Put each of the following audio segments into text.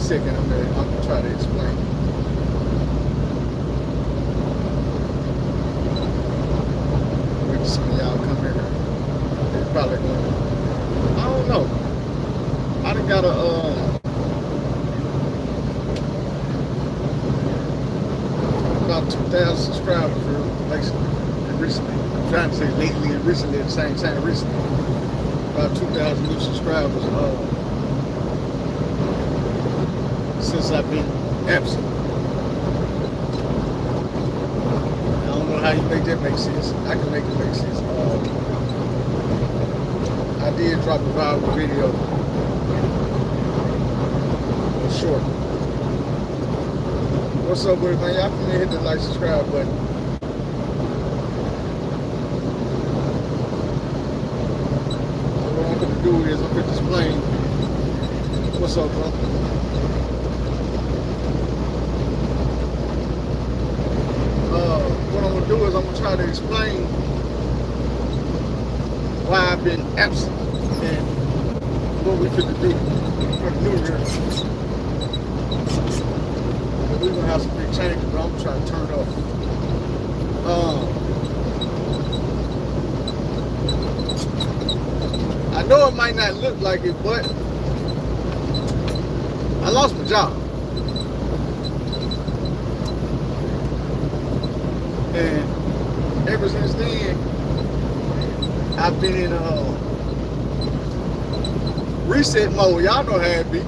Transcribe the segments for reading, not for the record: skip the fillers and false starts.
second. I'm gonna try to explain. Maybe some of y'all come here. They're probably going. I don't know. I done got about 2,000 subscribers recently. I'm trying to say lately and recently at the same time. Recently, about 2,000 new subscribers since I've been absent. I don't know how you make that make sense. I can make it make sense. I did drop a viral video, short. What's up with it, man? Y'all can hit the like, subscribe button. What I'm going to do is I'm going to explain. What's up, bro? What I'm going to do is I'm going to try to explain why I've been absent and what we finna do for the new year. We're gonna have some big changes, but I'm trying to turn it off. I know it might not look like it, but I lost my job. And ever since then, I've been in reset mode. Y'all know how it be.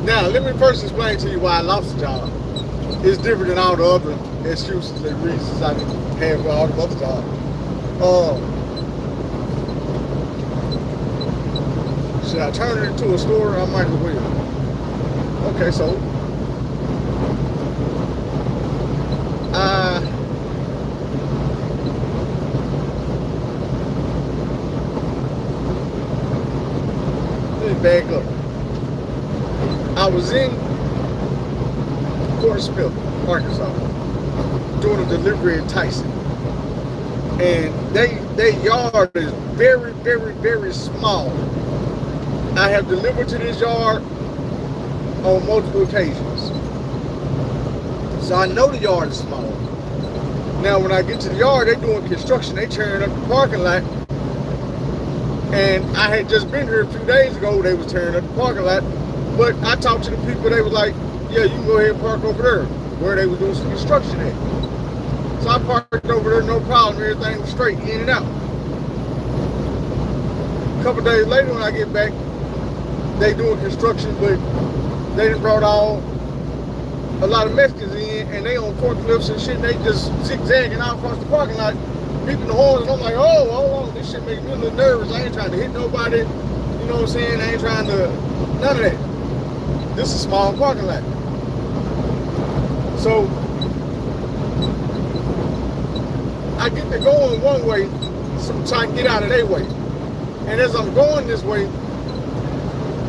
Now, let me first explain to you why I lost the job. It's different than all the other excuses and reasons I had for all the other jobs. Should I turn it into a story? I might as well. Okay, so let me back up. I was in Philup, Arkansas, doing a delivery in Tyson. And their yard is very, very, very small. I have delivered to this yard on multiple occasions. So I know the yard is small. Now when I get to the yard, they're doing construction. They tearing up the parking lot. And I had just been here a few days ago. They was tearing up the parking lot. But I talked to the people, they was like, yeah, you can go ahead and park over there, where they was doing some construction at. So I parked over there, no problem, everything was straight, in and out. A couple days later when I get back, they doing construction, but they done brought a lot of Mexicans in, and they on forklifts and shit, and they just zigzagging out across the parking lot, beeping the horns, and I'm like, oh, hold on, this shit makes me a little nervous. I ain't trying to hit nobody, you know what I'm saying? I ain't trying to, none of that. This is a small parking lot. So I get to going one way, so I can get out of their way. And as I'm going this way,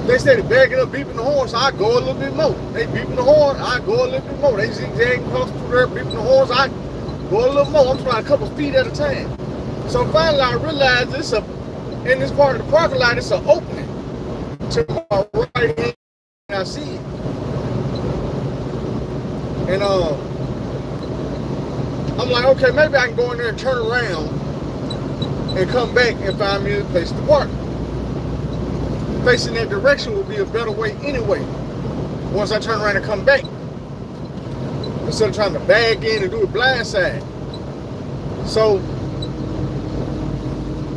they started backing up, beeping the horn, so I go a little bit more. They beeping the horn, I go a little bit more. They zigzagging across through there, beeping the horns, I go a little more. I'm trying a couple feet at a time. So finally I realized in this part of the parking lot, it's an opening to my right hand. I see it. And I'm like, okay, maybe I can go in there and turn around and come back and find me a place to park. Facing that direction would be a better way anyway, once I turn around and come back, instead of trying to bag in and do it blindside. So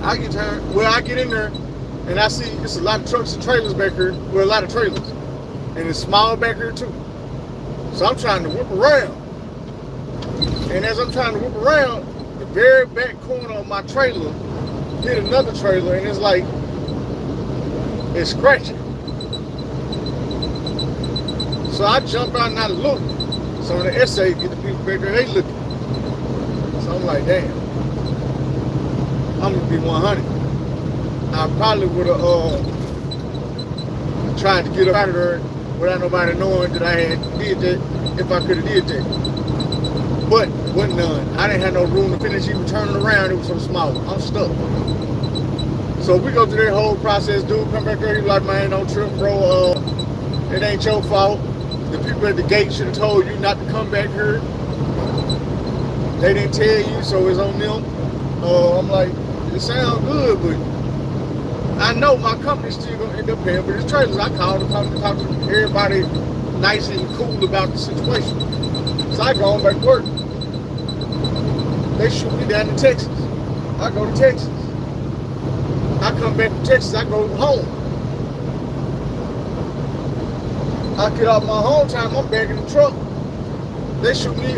I get in there and I see it's a lot of trucks and trailers back here, well, a lot of trailers. And it's small back here too. So I'm trying to whip around. And as I'm trying to whip around, the very back corner of my trailer hit another trailer, and it's like, it's scratching. So I jump out and I look. So when the essay get the people back there, they looking. So I'm like, damn. I'm gonna be 100. I probably would have tried to get up out of there without nobody knowing that I had did that, if I could have did that. But wasn't none. I didn't have no room to finish even turning around. It was so small. I'm stuck. So we go through that whole process. Dude come back there, he like, man, don't trip, bro. It ain't your fault. The people at the gate should have told you not to come back here. They didn't tell you, so it's on them. I'm like, it sounds good, but I know my company's still gonna end up paying for this trailer. I called to talk to everybody nice and cool about the situation. So I go on back to work. They shoot me down to Texas. I go to Texas. I come back to Texas, I go home. I get off my home time, I'm back in the truck. They shoot me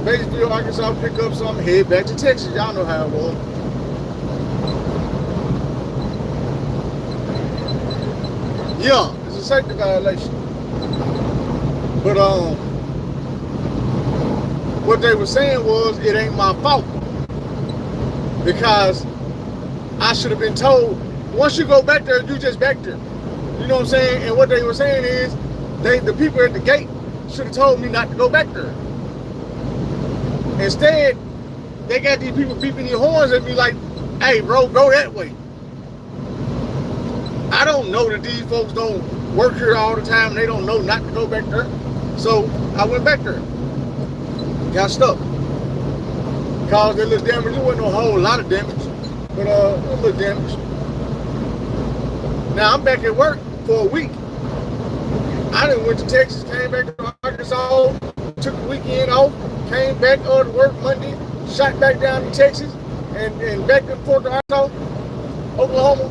Batesville, Arkansas, pick up something, head back to Texas. Y'all know how it was. Yeah, it's a safety violation. But what they were saying was it ain't my fault. Because I should have been told, once you go back there, you just back there. You know what I'm saying? And what they were saying is, the people at the gate should have told me not to go back there. Instead, they got these people beeping their horns at me like, hey, bro, go that way. I don't know that these folks don't work here all the time and they don't know not to go back there. So I went back there. Got stuck. Caused a little damage. There wasn't a whole lot of damage, but a little damage. Now I'm back at work for a week. I done went to Texas, came back to Arkansas, took the weekend off, came back to work Monday, shot back down to Texas, and back and forth to Arkansas, Oklahoma.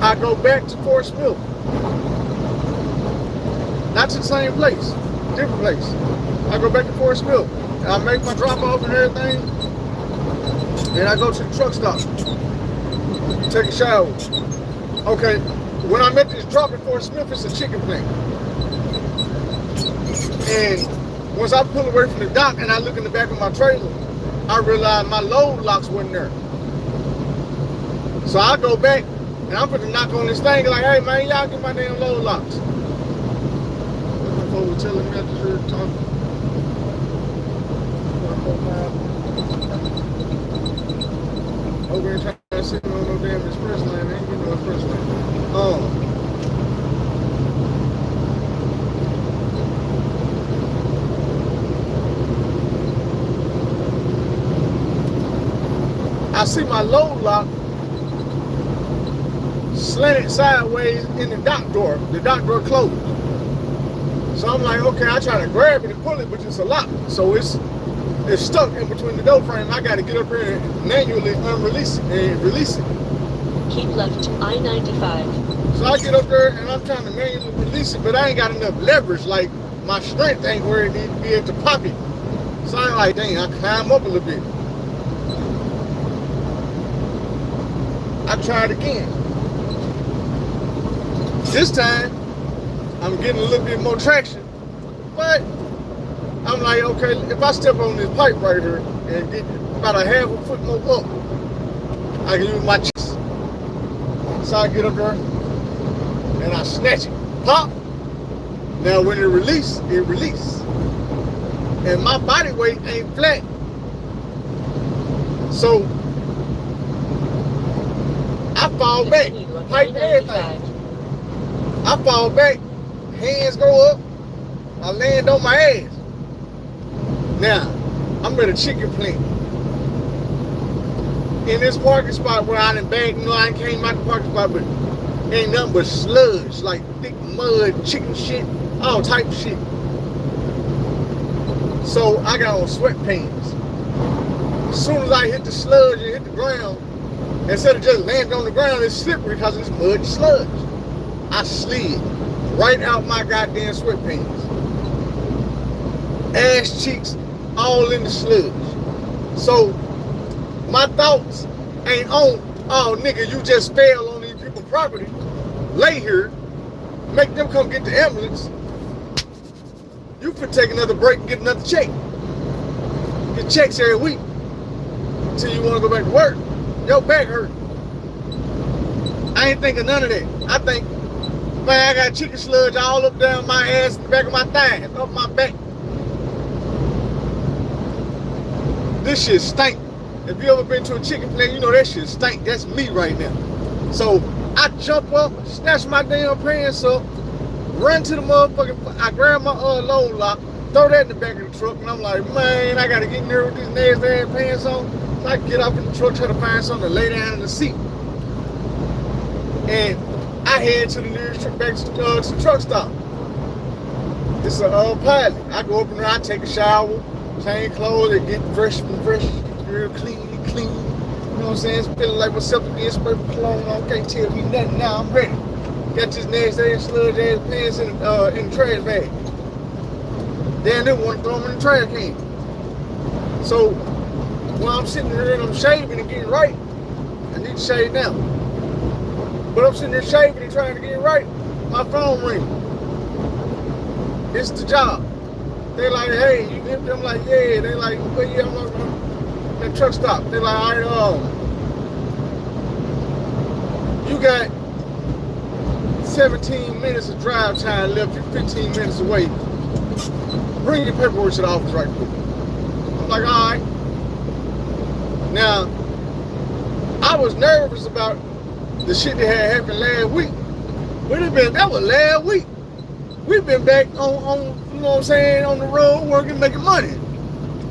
I go back to Fort Smith. Not to the same place, different place. I go back to Fort Smith. I make my drop off and everything. Then I go to the truck stop. Take a shower. Okay, when I'm at this drop in Fort Smith, it's a chicken plant. And once I pull away from the dock and I look in the back of my trailer, I realize my load locks wasn't there. So I go back and I'm gonna knock on this thing like, hey man, y'all get my damn load locks. My folks were telling me I just heard talking. Over here trying to sit on no damn express lane. I ain't getting no express lane. I see my load lock slanted sideways in the dock door. The dock door closed. So I'm like, okay, I try to grab it and pull it, but it's a lock. So it's stuck in between the door frame. I got to get up here and manually unrelease it and release it. Keep left I-95. So I get up there and I'm trying to manually release it, but I ain't got enough leverage. Like my strength ain't where it needs to be at the pocket. So I'm like, dang, I climb up a little bit. I tried again. This time, I'm getting a little bit more traction, but I'm like, okay, if I step on this pipe right here and get about a half a foot more up, I can use my chest. So I get up there and I snatch it, pop. Now when it release, it release. And my body weight ain't flat. So I fall back, pipe and everything. I fall back, hands go up, I land on my ass. Now, I'm at a chicken plant. In this parking spot where I done bagged, I came out the parking spot, but ain't nothing but sludge, like thick mud, chicken shit, all type of shit. So I got on sweatpants. As soon as I hit the sludge and hit the ground, instead of just landing on the ground, it's slippery because it's mud and sludge. I slid right out my goddamn sweatpants. Ass cheeks all in the sludge. So my thoughts ain't on, oh nigga, you just fell on these people's property. Lay here, make them come get the ambulance. You could take another break and get another check. Get checks every week until you want to go back to work. Your back hurt. I ain't thinking none of that. I think, man, I got chicken sludge all up down my ass, the back of my thigh, up my back. This shit stink. If you ever been to a chicken plant, you know that shit stink. That's me right now. So I jump up, snatch my damn pants up, run to the motherfucking, I grab my load lock, throw that in the back of the truck, and I'm like, man, I gotta get in there with these nasty ass pants on. So I get up in the truck, try to find something to lay down in the seat. And I head to the nearest truck, back to the truck stop. It's a pilot. I go up in there, I take a shower, change clothes, and get fresh, real clean. You know what I'm saying? It's feeling like myself again, spray cologne on, can't tell me nothing. Now I'm ready. Got this nasty ass sludge ass pants in the trash bag. Then they want to throw them in the trash can. So while I'm sitting there and I'm shaving and getting right, I need to shave now. But I'm sitting there shaving and trying to get right, my phone rings. It's the job. They're like, hey, you empty? I'm like, yeah. They're like, well, yeah, I'm like, that truck stop. They're like, all right, you got 17 minutes of drive time left. You're 15 minutes away. Bring your paperwork to the office right quick. I'm like, all right. Now, I was nervous about the shit that had happened last week. But that was last week. We've been back on, you know what I'm saying, on the road working, making money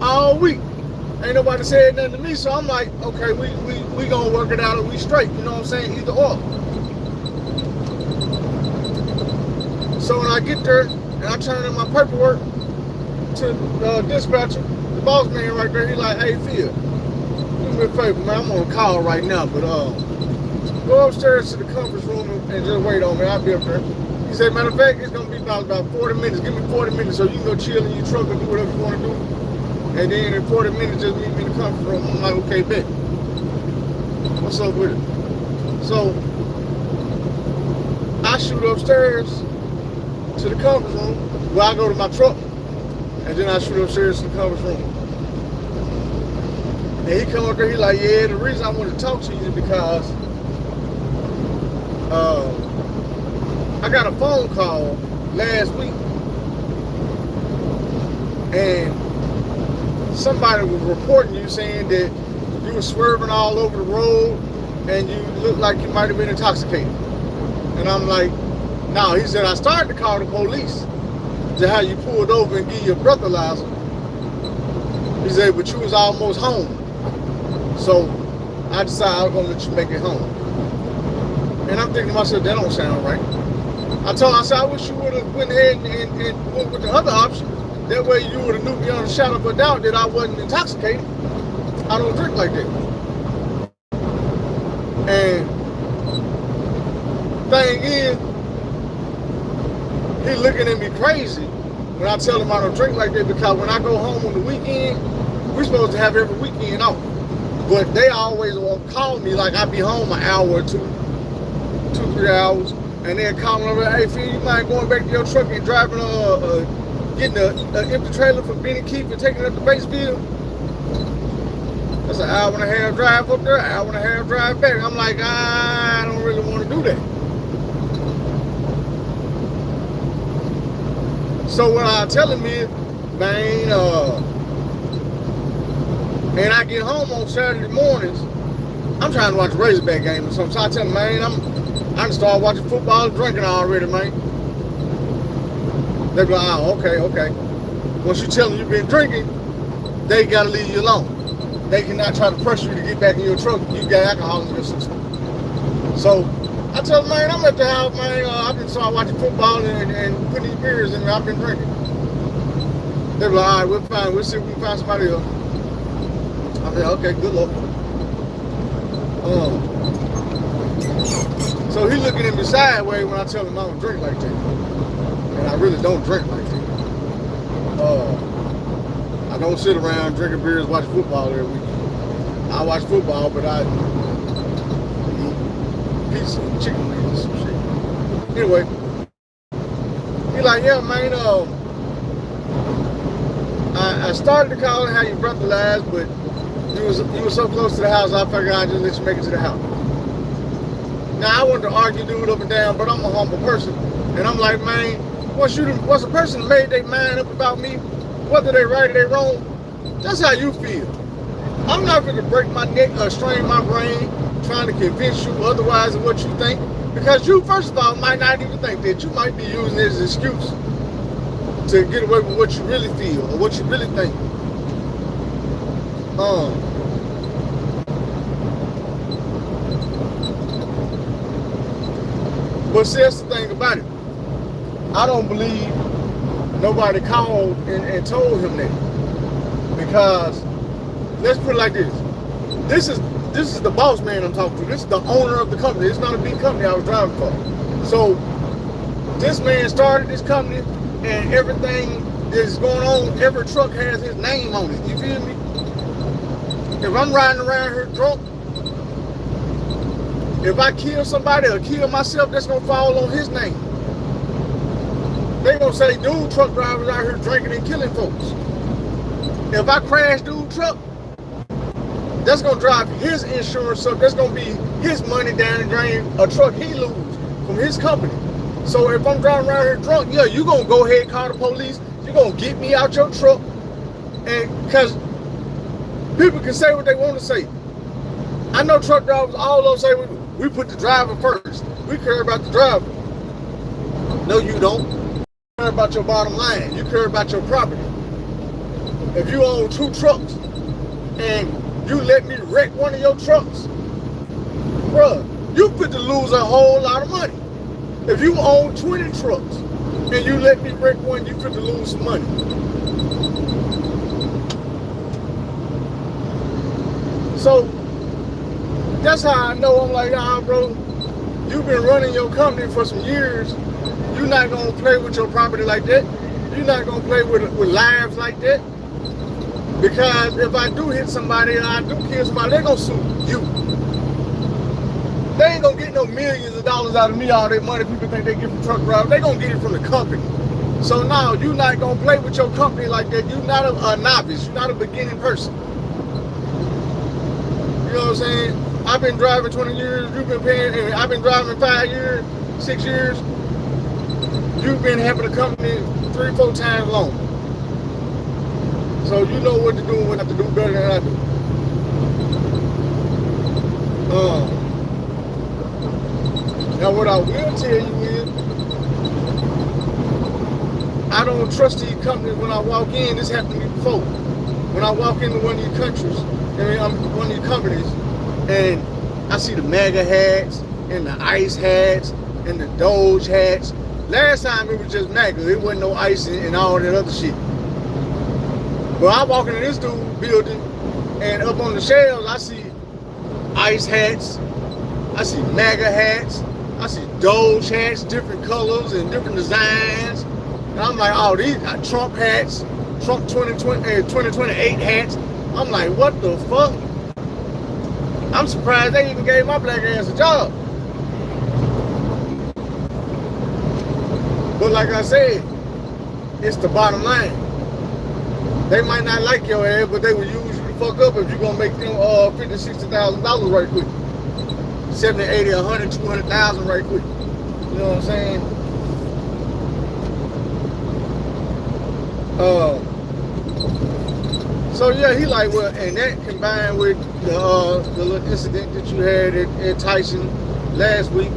all week. Ain't nobody said nothing to me, so I'm like, okay, we gonna work it out and we straight, you know what I'm saying, either or. So when I get there and I turn in my paperwork to the dispatcher, the boss man right there, he like, hey Phil, do me a favor, man, I'm on a call right now, but go upstairs to the conference room and just wait on me, I'll be up there. He said, matter of fact, it's gonna be about 40 minutes. Give me 40 minutes so you can go chill in your truck and do whatever you want to do. And then in 40 minutes, just meet me in the conference room. I'm like, okay, bet. What's up with it? So I shoot upstairs to the conference room where I go to my truck, and then I shoot upstairs to the conference room. And he come up there, he like, yeah, the reason I want to talk to you is because I got a phone call last week and somebody was reporting you saying that you were swerving all over the road and you looked like you might have been intoxicated. And I'm like, no. He said, I started to call the police to have you pulled over and give you a breathalyzer. He said, but you was almost home. So I decided I was going to let you make it home. And I'm thinking to myself, that don't sound right. I told him, I said, I wish you would have went ahead and went with the other option. That way you would have knew beyond a shadow of a doubt that I wasn't intoxicated. I don't drink like that. And thing is, he looking at me crazy when I tell him I don't drink like that, because when I go home on the weekend, we're supposed to have every weekend off. But they always won't call me like I be home an hour or two, 3 hours. And they'll call me over, hey, Phil, you mind going back to your truck and driving, getting an empty trailer from Benny Keith and taking it up to Batesville? That's an hour and a half drive up there, an hour and a half drive back. I'm like, I don't really want to do that. So what I tell him is, man, and I get home on Saturday mornings, I'm trying to watch a Razorback game or something. So I tell him, man, I done started watching football and drinking already, man. They be like, oh, okay. Once you tell them you've been drinking, they gotta leave you alone. They cannot try to pressure you to get back in your truck. You got alcohol in your system. So I tell them, man, I'm at the house, man. I've been started watching football and putting these beers in there. I've been drinking. They be like, all right, we're fine. We'll see if we can find somebody else. I said, okay, good luck. So he looking at me sideways when I tell him I don't drink like that. And I really don't drink like that. I don't sit around drinking beers, watching football every week. I watch football, but I eat pizza and chicken wings and some shit. Anyway, he like, yeah, man, I started to call and have you breathalyzed, but you were so close to the house, I figured I'd just let you make it to the house. Now, I wanted to argue dude up and down, but I'm a humble person. And I'm like, man, once a person made their mind up about me, whether they right or they wrong, that's how you feel. I'm not going to break my neck or strain my brain trying to convince you otherwise of what you think. Because you, first of all, might not even think that. You might be using it as an excuse to get away with what you really feel or what you really think. But see, that's the thing about it. I don't believe nobody called and told him that. Because let's put it like this. This is the boss man I'm talking to. This is the owner of the company. It's not a big company I was driving for. So this man started this company, and everything that's going on, every truck has his name on it. You feel me? If I'm riding around here drunk, if I kill somebody or kill myself, that's gonna fall on his name. They gonna say, dude, truck drivers out here drinking and killing folks. If I crash dude truck, that's gonna drive his insurance up. That's gonna be his money down the drain, a truck he lose from his company. So if I'm driving around here drunk, yeah, you gonna go ahead and call the police. You gonna get me out your truck, and because people can say what they want to say. I know truck drivers all those say we put the driver first. We care about the driver. No, you don't. You care about your bottom line. You care about your property. If you own 2 trucks and you let me wreck one of your trucks, bruh, you fit to lose a whole lot of money. If you own 20 trucks and you let me wreck one, you fit to lose some money. So that's how I know. I'm like, bro, you've been running your company for some years. You're not gonna play with your property like that. You're not gonna play with lives like that. Because if I do hit somebody or I do kill somebody, they're gonna sue you. They ain't gonna get no millions of dollars out of me, all that money people think they get from truck drivers. They gonna get it from the company. So now you're not gonna play with your company like that. You're not a novice. You're not a beginning person. You know what I'm saying? I've been driving 20 years. You've been paying, and I've been driving 5 years, 6 years. You've been having a company 3-4 times longer. So you know what to do and what not to do better than I do. Now what I will tell you is, I don't trust these companies when I walk in. This happened to me before. When I walk into one of these countries, one of these companies, and I see the MAGA hats and the ICE hats and the Doge hats. Last time it was just MAGA. It wasn't no ICE and all that other shit. But I walk into this dude building, and up on the shelves, I see ICE hats, I see MAGA hats, I see Doge hats, different colors and different designs. And I'm like, oh, these are Trump hats, Trump 2028 hats. I'm like, what the fuck? I'm surprised they even gave my black ass a job. But like I said, it's the bottom line. They might not like your ass, but they will use you to fuck up if you're gonna make them $50,000, $60,000 right quick. 70, 80, 100, 200,000 right quick. You know what I'm saying? So yeah, he like, well, and that combined with the little incident that you had at Tyson last week,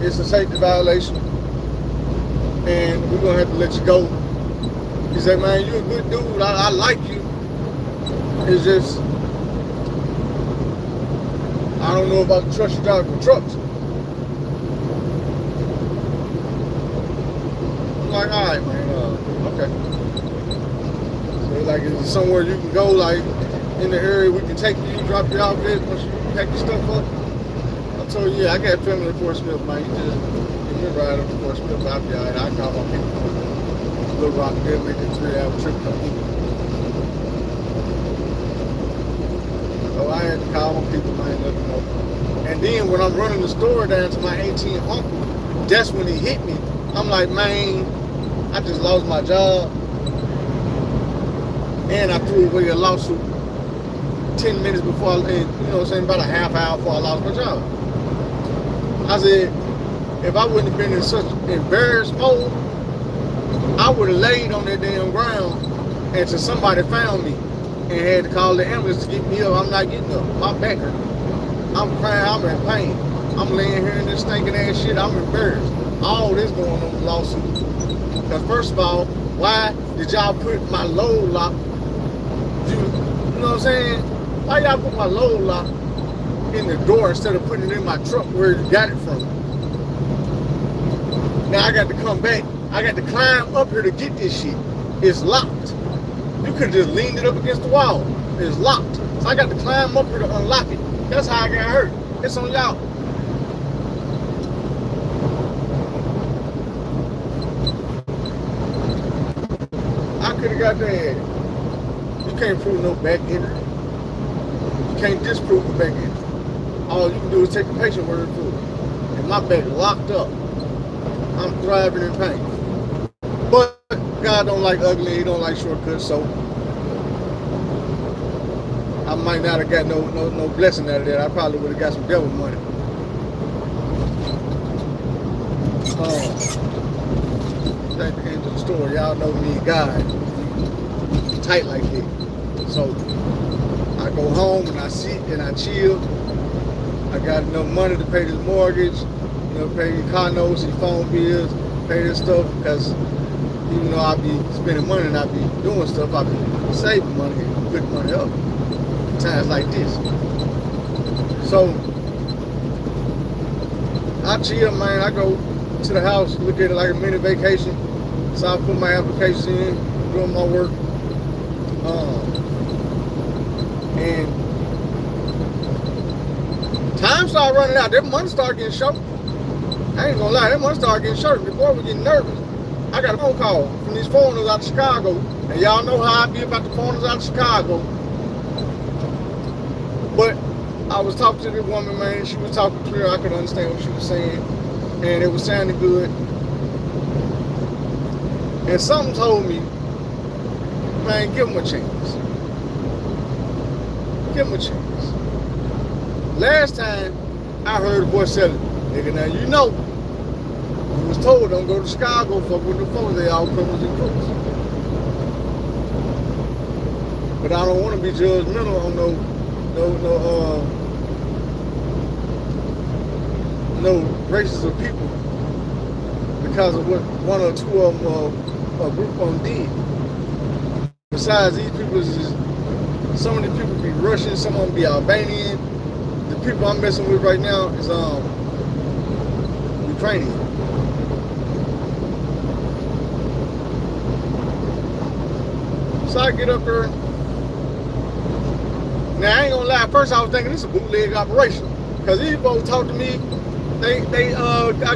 it's a safety violation, and we're gonna have to let you go. He said, man, you're a good dude. I like you. It's just, I don't know about the trust you drive with trucks. I'm like, all right, man, okay. So like, is it somewhere you can go, like, in the area we can take you, drop you off there once you pack your stuff up? I told you, yeah, I got family in Fort Smith, man. You just give me a ride up to Fort Smith. I'll be all right. I call my people. Little Rock, they'll make a 3-hour trip come. So I had to call my people, man, let them know. And then when I'm running the store down to my 18th uncle, that's when he hit me. I'm like, man, I just lost my job. And I threw away a lawsuit 10 minutes before, you know what I'm saying, about a half hour before I lost my job. I said, if I wouldn't have been in such embarrassed mode, I would have laid on that damn ground until somebody found me. and had to call the ambulance to get me up. I'm not getting up. My back hurt. I'm crying. I'm in pain. I'm laying here in this stinking ass shit. I'm embarrassed. All this going on in the lawsuit. Because first of all, why did y'all put my load lock? You know what I'm saying? Why y'all put my load lock in the door instead of putting it in my truck where you got it from? Now I got to come back. I got to climb up here to get this shit. It's locked. You could have just leaned it up against the wall. It's locked. So I got to climb up here to unlock it. That's how I got hurt. It's on y'all. I could have got that. You can't prove no back injury. You can't disprove a back injury. All you can do is take the patient word for it. And my back locked up. I'm thriving in pain. But God don't like ugly. He don't like shortcuts. So I might not have got no blessing out of that. I probably would have got some devil money. That came to the store. Y'all know me and God. Tight like that. So I go home and I sit and I chill. I got enough money to pay this mortgage, pay your car notes, your phone bills, pay this stuff, because even though I be spending money and I be doing stuff, I be saving money and putting money up. Times like this. So I chill, man. I go to the house, look at it like a mini vacation. So I put my applications in, doing my work. And time started running out. That money started getting short. I ain't gonna lie, that money started getting short. Before we getting nervous. I got a phone call from these foreigners out of Chicago. And y'all know how I be about the foreigners out of Chicago. But I was talking to this woman, man. She was talking clear. I could understand what she was saying. And it was sounding good. And something told me, man, give them a chance. Give them a chance. Last time, I heard a voice say, nigga, now you know. You was told, don't go to Chicago, fuck with the folks, they all criminals and crooks. But I don't want to be judgmental on no races of people because of what one or two of them a group of them did. Besides, these people some of these people be Russian, some of them be Albanian. The people I'm messing with right now is Ukrainian. So I get up there. Now I ain't gonna lie, at first I was thinking this is a bootleg operation. Cause these folks talk to me, I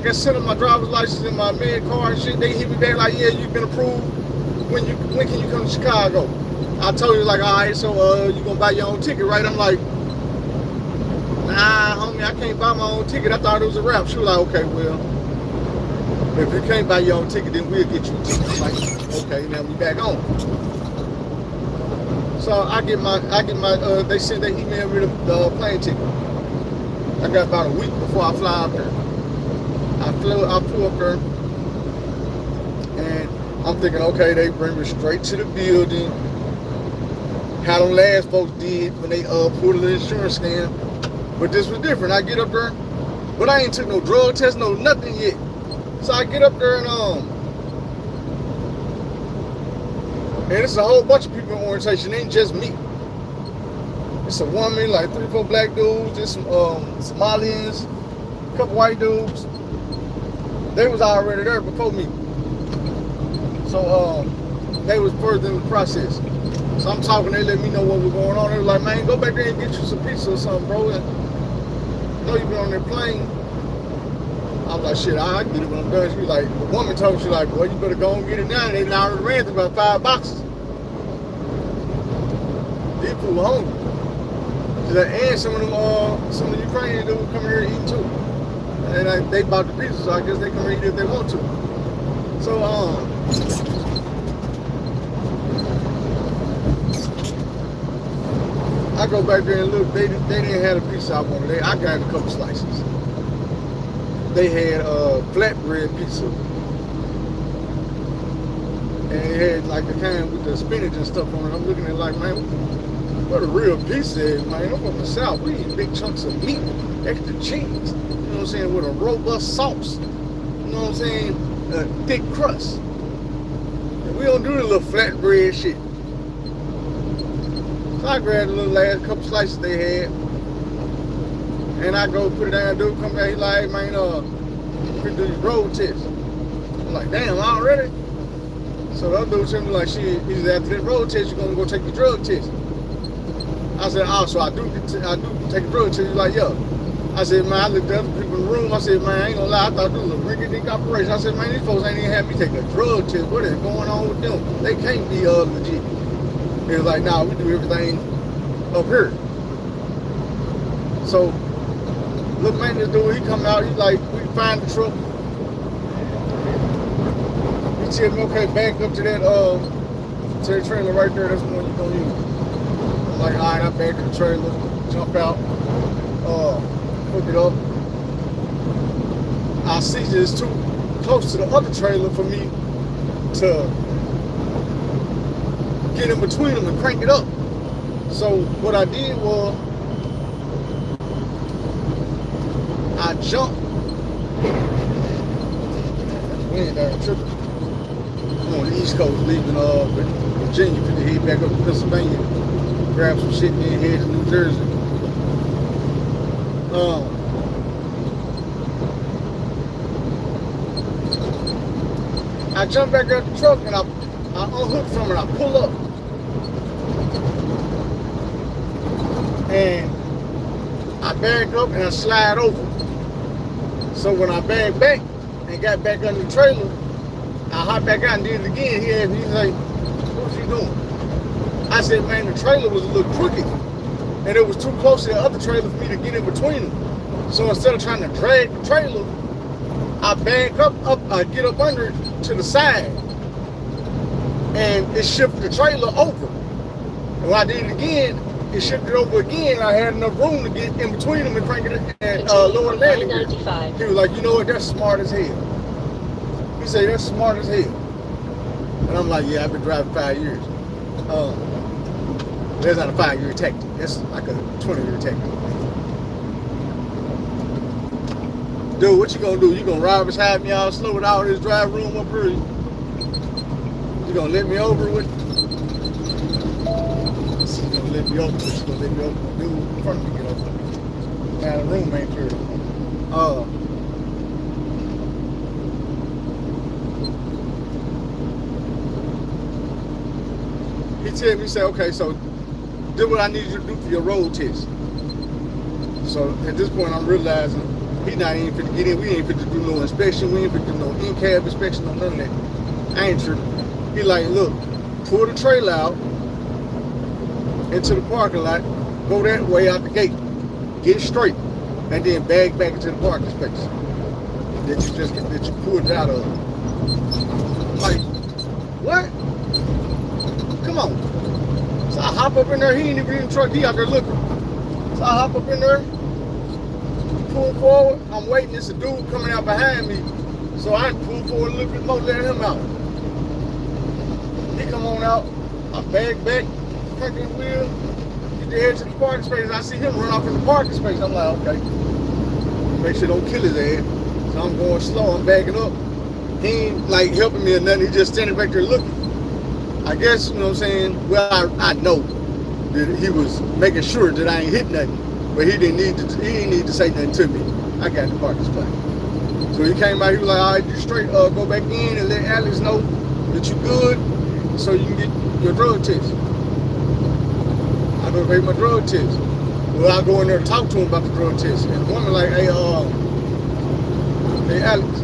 got sent them my driver's license and my med card and shit. They hit me back like, yeah, you've been approved. When can you come to Chicago? I told you like, all right, so you gonna buy your own ticket, right? I'm like, nah, homie, I can't buy my own ticket. I thought it was a wrap. She was like, okay, well, if you can't buy your own ticket, then we'll get you a ticket. I'm like, okay, now we back on. So I get my, they emailed me the plane ticket. I got about a week before I fly up there. I flew up there, and I'm thinking, okay, they bring me straight to the building. How them last folks did when they pulled the insurance scam. But this was different. I get up there, but I ain't took no drug test, no nothing yet. So I get up there and it's a whole bunch of people in orientation. It ain't just me. It's a woman, like 3 or 4 black dudes, there's some Somalians, a couple white dudes. They was already there before me. So they was further in the process. So I'm talking, they let me know what was going on. They was like, man, go back there and get you some pizza or something, bro. And I know you been on that plane. I was like, shit, I get it when I'm done. She was like, the woman told me, she was like, boy, you better go and get it now. And they already ran through about 5 boxes. These people were hungry. And some of the Ukrainian dudes come here and eat too. And they bought the pizza, so I guess they come here and eat if they want to. So I go back there and look. They didn't have a pizza I wanted. I got a couple slices. They had flatbread pizza. And it had like the kind with the spinach and stuff on it. I'm looking at it like, man, what a real pizza is, man. I'm from the South. We eat big chunks of meat, extra cheese. You know what I'm saying? With a robust sauce. You know what I'm saying? A thick crust. And we don't do the little flatbread shit. So I grabbed the little last couple slices they had. And I go put it down, dude, come back, he like, hey, man, we do your road test. I'm like, damn, already? So the other dude told me like, shit, he said, after that road test, you're gonna go take your drug test. I said, oh, so I do take a drug test. He's like, yeah. I said, man, I looked at other people in the room. I said, man, I ain't gonna lie, I thought this was a rinky-dink operation. I said, man, these folks ain't even have me take a drug test. What is going on with them? They can't be legit. He was like, nah, we do everything up here. So, little maintenance dude, he come out, he like, we find the truck. He tell me, okay, back up to that trailer right there, that's the one you gonna use. I'm like, all right, I back to the trailer, jump out, hook it up. I see it's too close to the other trailer for me to get in between them and crank it up. So what I did was, I jumped. Wind down tripping. I'm on the East Coast, leaving Virginia, finna head back up to Pennsylvania, grab some shit, and then head to New Jersey. I jump back out the truck and I unhook from it. I pull up, and I back up and I slide over. So when I backed back and got back under the trailer, I hopped back out and did it again. He asked me, he's like, what was you doing? I said, man, the trailer was a little crooked. And it was too close to the other trailer for me to get in between them. So instead of trying to drag the trailer, I back up, I get up under it to the side. And it shifted the trailer over. And when I did it again, it shifted over again. I had enough room to get in between them and crank it and lower the landing gear. He was like, you know what, that's smart as hell. He said, that's smart as hell. And I'm like, yeah, I've been driving 5 years. That's not a 5-year tactic. That's like a 20-year tactic. Dude, what you gonna do? You gonna ride beside me all slow with all this drive room up here? You gonna let me over with? She's gonna let me over. She's gonna let me over. Dude in front of me get over. Now the room ain't clear. He tell me, he said, okay, so do what I need you to do for your road test. So at this point, I'm realizing he not even fit to get in. We ain't fit to do no inspection. We ain't fit to do no in-cab inspection, no none of that. I ain't tripping. He like, look, pull the trailer out into the parking lot, go that way out the gate, get straight, and then bag back into the parking space that you pulled it out of. Like, what? Come on. So I hop up in there. He ain't even in the truck. He out there looking. So I hop up in there, pull forward. I'm waiting. It's a dude coming out behind me. So I pull forward a little bit more, let him out. He come on out. I bag back, crank the wheel, get the edge to the parking space. I see him run off in the parking space. I'm like, okay. Make sure don't kill his ass. So I'm going slow. I'm backing up. He ain't like helping me or nothing. He just standing back there looking. I guess, you know what I'm saying? Well, I know that he was making sure that I ain't hit nothing, but he didn't need to say nothing to me. I got the parking spot. So he came out, he was like, all right, you straight, go back in and let Alex know that you good so you can get your drug test. I go take my drug test. Well, I go in there and talk to him about the drug test. And the woman like, hey, Alex,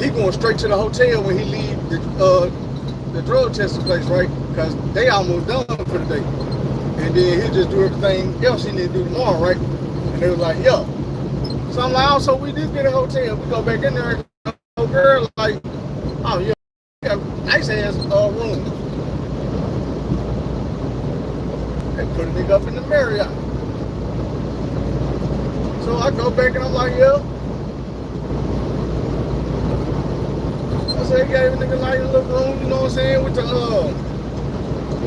he going straight to the hotel when he leave the drug testing place, right? Because they almost done for the day. And then he'll just do everything else he need to do tomorrow, right? And they was like, yeah. So I'm like, oh, so we did get a hotel. We go back in there and the girl like, oh, yeah, we have nice ass rooms. They put a nigga up in the Marriott. So I go back and I'm like, yeah. So they gave a nigga like a little room, you know what I'm saying, with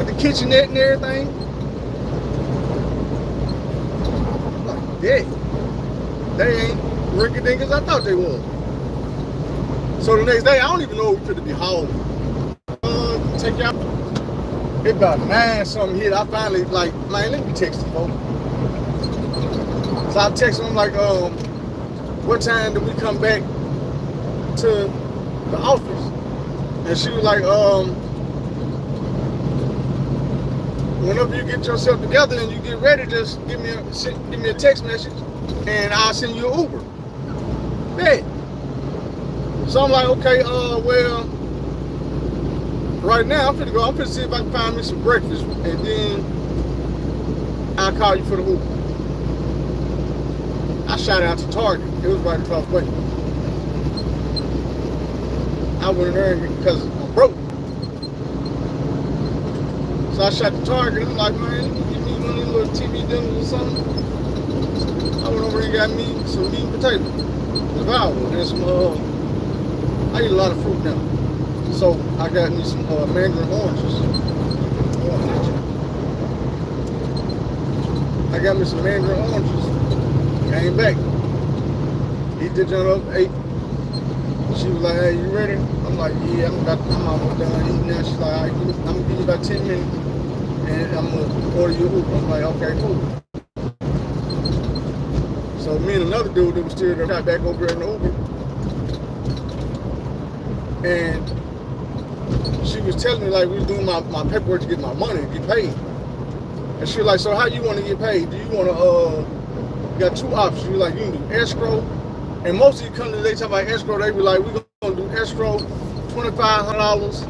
the kitchenette and everything. I'm like, yeah, they ain't rinky dink as I thought they was. So the next day, I don't even know if we could be hauling. Take y'all. It about 9 something hit. I finally like, man, let me text him, folks. So I text him like, what time do we come back to the office? And she was like, whenever you get yourself together and you get ready, just give me a text message and I'll send you an Uber. Yeah. So I'm like, okay, well, right now I'm finna see if I can find me some breakfast and then I'll call you for the Uber. I shot out to Target. It was right across the way. I went in there because I'm broke. So I shot to Target. I'm like, man, you can give me one of these little TV dinners or something. I went over and got me some meat and potatoes, devour, and some I eat a lot of fruit now. So I got me some mandarin oranges. I got me some mandarin oranges. Came back. He did jump up, ate. She was like, hey, you ready? I'm like, yeah, I'm almost done eating now. She's like, all right, I'm gonna give you about 10 minutes and I'm gonna order you Uber. I'm like, okay, cool. So me and another dude that was still there got back over there in the Uber. And she was telling me like we was doing my paperwork to get my money, to get paid. And she was like, so how you want to get paid? Do you want to, you got 2 options. She was like, you can do escrow. And most of you come to they talk about escrow, they be like, we're going to do escrow, $2,500.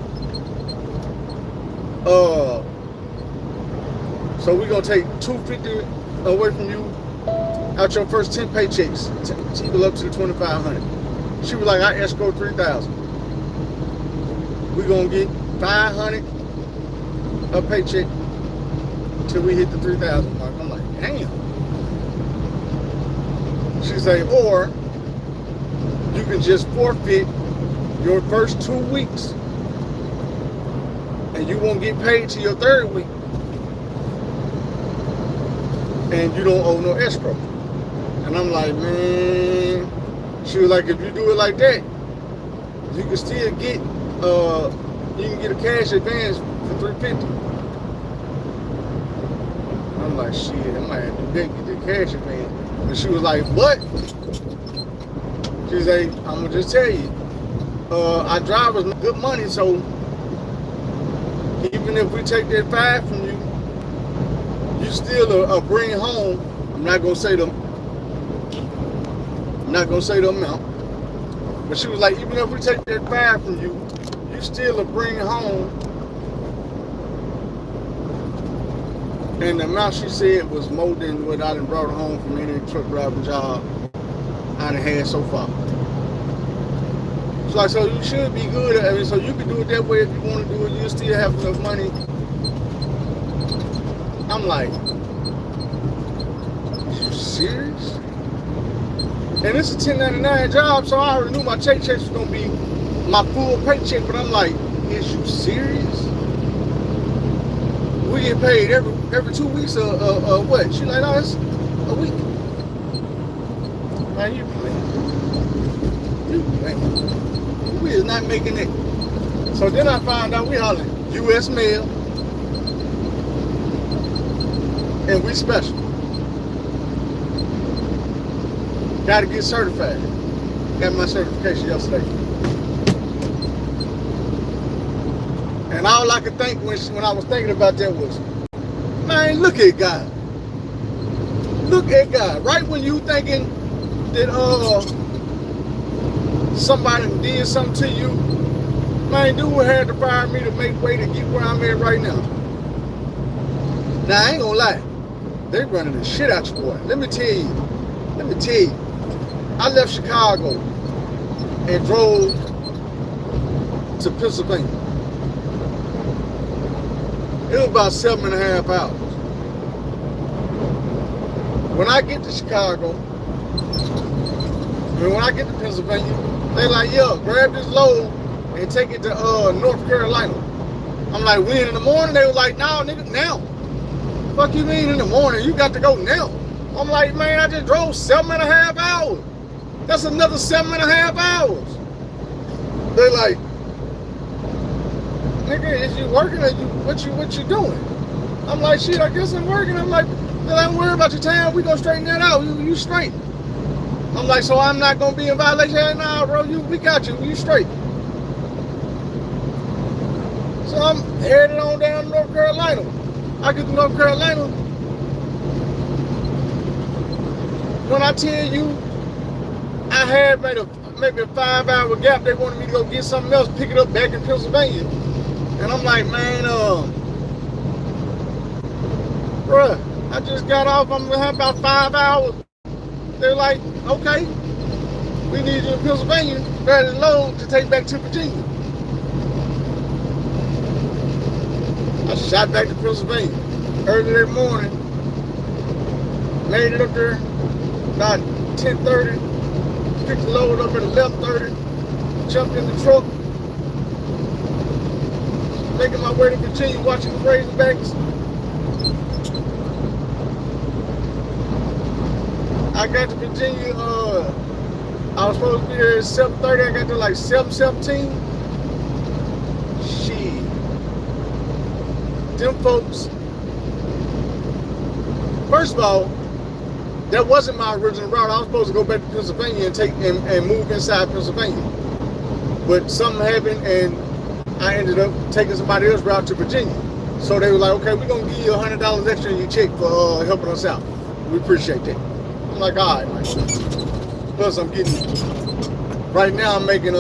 So we're going to take $250 away from you out your first 10 paychecks to equal up to the $2,500. She was like, I escrow $3,000. We're going to get $500 a paycheck till we hit the $3,000 mark. I'm like, damn. She say, or you can just forfeit your first 2 weeks and you won't get paid till your 3rd week. And you don't owe no escrow. And I'm like, man. She was like, if you do it like that, you can still get you can get a cash advance for $350. I'm like, shit, I might have to do that, get the cash advance. And she was like, what? She's like, I'm gonna just tell you, our drivers make good money, so even if we take that $5 from you, you still bring home. I'm not gonna say the amount, but she was like, even if we take that $5 from you, you still bring home. And the amount she said was more than what I done brought home from any truck driving job I done had so far. It's like, so you should be good at it. So you can do it that way if you want to do it. You still have enough money. I'm like, are you serious? And it's a 1099 job, so I already knew my checks was gonna be my full paycheck. But I'm like, is you serious? We get paid every 2 weeks or what? She like, no, it's a week. Man, you playing. You playing. We is not making it. So then I found out we hollering U.S. mail and we special. Got to get certified. Got my certification yesterday. And all I could think when I was thinking about that was, man, look at God. Look at God. Right when you thinking that somebody did something to you, man, dude had to fire me to make way to get where I'm at right now. Now, I ain't gonna lie. They running the shit out you, boy. Let me tell you. I left Chicago and drove to Pennsylvania. It was about 7.5 hours. When I get to Chicago, and when I get to Pennsylvania, they like, yo, grab this load and take it to North Carolina. I'm like, when in the morning? They was like, no, nigga, now. Fuck you mean in the morning? You got to go now. I'm like, man, I just drove 7.5 hours. That's another 7.5 hours. They like, nigga, is you working or what you doing? I'm like, shit, I guess I'm working. I'm like, don't worry about your time. We gonna straighten that out. You straight. I'm like, so I'm not gonna be in violation? Nah, bro, we got you. You straight. So I'm headed on down to North Carolina. I get to North Carolina. When I tell you, I had maybe a 5-hour gap. They wanted me to go get something else, pick it up back in Pennsylvania. And I'm like, man, bruh, I just got off. I'm gonna have about 5 hours. They're like, okay, we need you in Pennsylvania, ready to load to take back to Virginia. I shot back to Pennsylvania early that morning. Made it up there about 10:30. Picked the load up at 11:30. Jumped in the truck. Making my way to Virginia, watching the Razorbacks. I got to Virginia, I was supposed to be there at 7:30, I got there like 7:17. Shit. Them folks, first of all, that wasn't my original route. I was supposed to go back to Pennsylvania and move inside Pennsylvania. But something happened and I ended up taking somebody else's route to Virginia. So they were like, okay, we're gonna give you $100 extra in your check for helping us out. We appreciate that. I'm like, all right, man. Plus, I'm getting, right now I'm making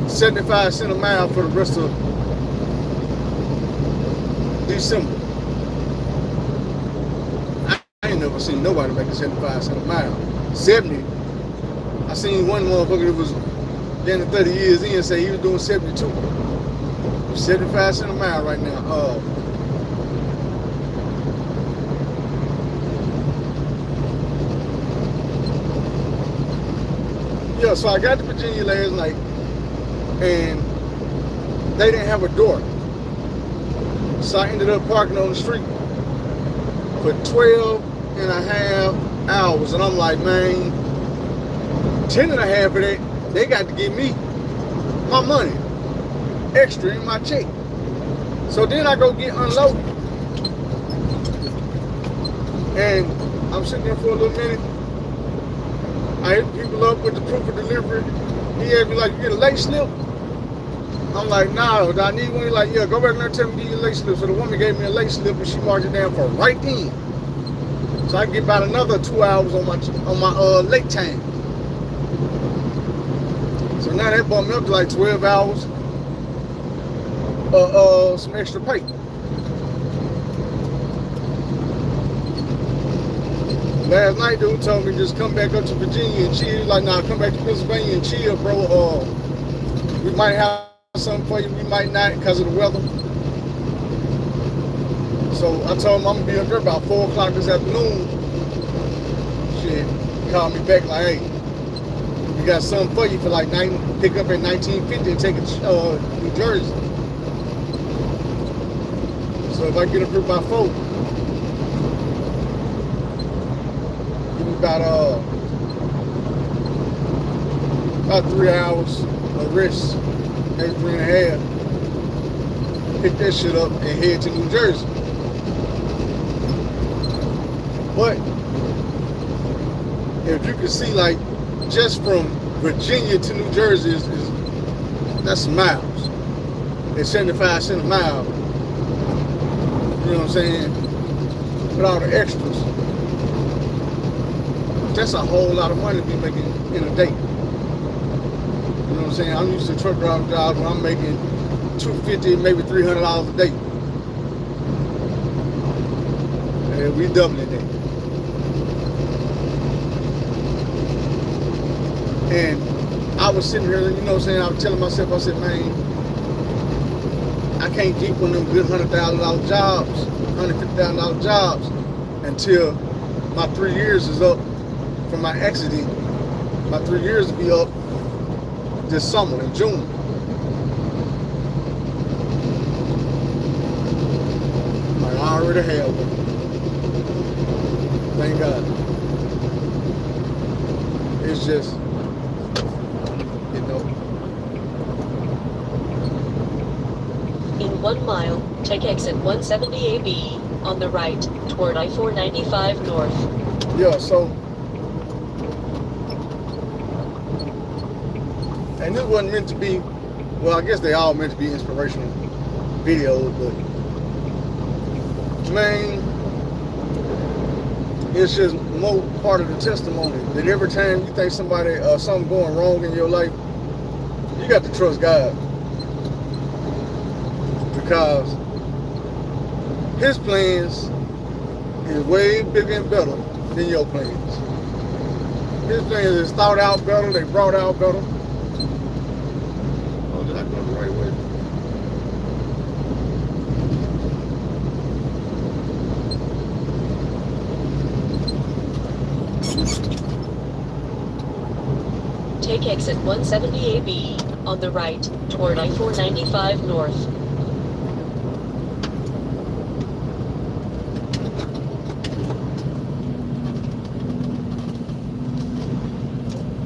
75 cents a mile for the rest of December. I ain't never seen nobody making 75 cents a mile. 70. I seen one motherfucker that was getting 30 years in say he was doing 72. 75 cents a mile right now. Yeah, so I got to Virginia last night and they didn't have a door. So I ended up parking on the street for 12.5 hours. And I'm like, man, 10.5 of that, they got to give me my money extra in my check. So then I go get unloaded. And I'm sitting there for a little minute. I hit people up with the proof of delivery. He had me like, you get a late slip? I'm like, nah, do I need one? He's like, yeah, go back there and tell me to give you a late slip. So the woman gave me a late slip and she marked it down for right then. So I get about another 2 hours on my late time. So now that bumped me up to like 12 hours. Some extra pay. Last night, dude told me just come back up to Virginia and chill. Like, nah, come back to Pennsylvania and chill, bro. We might have something for you, we might not because of the weather. So I told him I'm gonna be up there about 4 o'clock this afternoon. Shit, he called me back like, hey, we got something for you for like pick up at 1950 and take it to New Jersey. So if I get up here by 4, about 3 hours of rest, maybe 3.5. Pick that shit up and head to New Jersey. But if you can see, like, just from Virginia to New Jersey that's miles. It's 75 cents a mile. You know what I'm saying? With all the extras. That's a whole lot of money to be making in a day. You know what I'm saying? I'm used to truck driving jobs where I'm making $250, maybe $300 a day. And we doubling that. And I was sitting here, you know what I'm saying? I was telling myself, I said, man, I can't get one of them good $100,000 jobs, $150,000 jobs until my 3 years is up from my accident. My 3 years will be up this summer in June. Like, I already have one. Thank God. It's just, you know. In 1 mile, take exit 170 AB on the right toward I-495 North. Yeah, so, and this wasn't meant to be, well, I guess they all meant to be inspirational videos, but man, it's just more part of the testimony that every time you think somebody something going wrong in your life, you got to trust God, because His plans is way bigger and better than your plans. His plans is thought out better, they brought out better. Oh, did I go the right way? Take exit 170 AB on the right toward I-495 North.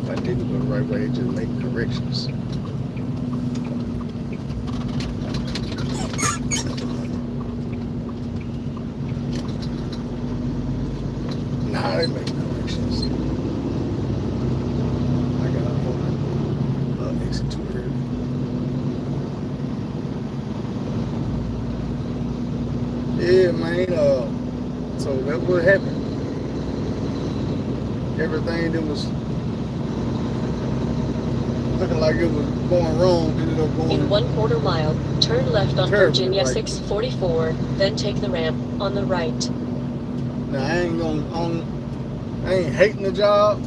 If I didn't go the right way, just make corrections. Nah, they make corrections. I got on exit too early. Yeah, man. So that's what happened. Everything that was looking like it was going wrong ended up going. In 1/4 mile, turn left on Terribly Virginia right. 644, then take the ramp on the right. Now I ain't hating the job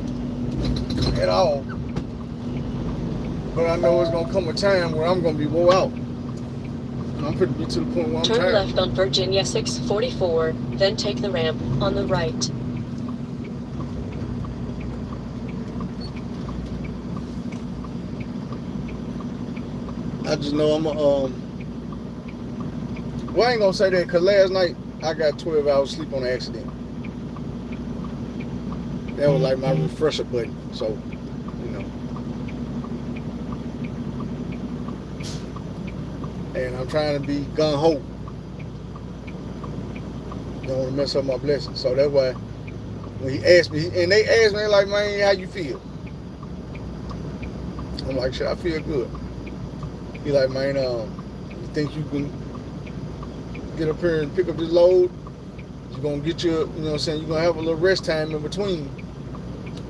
at all, but I know it's gonna come a time where I'm gonna be wore out. I'm gonna be to the point where I'm Turn tired. left on Virginia 644, then take the ramp on the right. I just know I'm well, I ain't gonna say that, because last night I got 12 hours sleep on accident. That was like my refresher button, so, you know. And I'm trying to be gung-ho. Don't want to mess up my blessings. So that's why when he asked me, and they asked me like, man, how you feel? I'm like, shit, I feel good. He like, man, you think you can get up here and pick up this load? You're gonna get your, you know what I'm saying, you're gonna have a little rest time in between.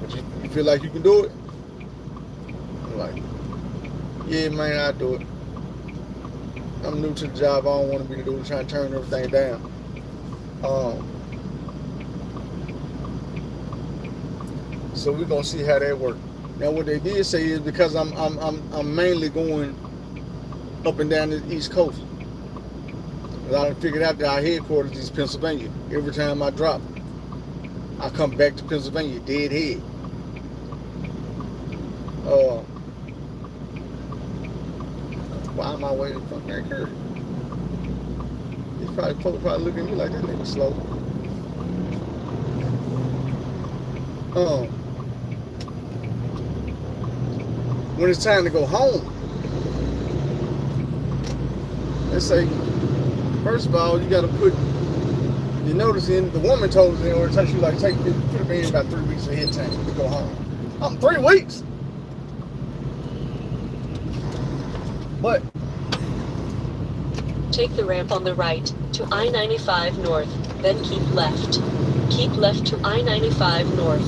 But you feel like you can do it? I'm like, yeah, man, I do it. I'm new to the job. I don't want to be the dude trying to turn everything down. So we're gonna see how that works. Now, what they did say is, because I'm mainly going up and down the East Coast. I figured out that our headquarters is Pennsylvania. Every time I drop, I come back to Pennsylvania dead head. Why am I waiting for that curve? He's probably looking at me like, that nigga slow. When it's time to go home, let's say, first of all, you got to put your notice in. The woman told us in order to take you, like, put it in about 3 weeks ahead of time to go home. 3 weeks. But Take the ramp on the right to I-95 North, then keep left. Keep left to I-95 North.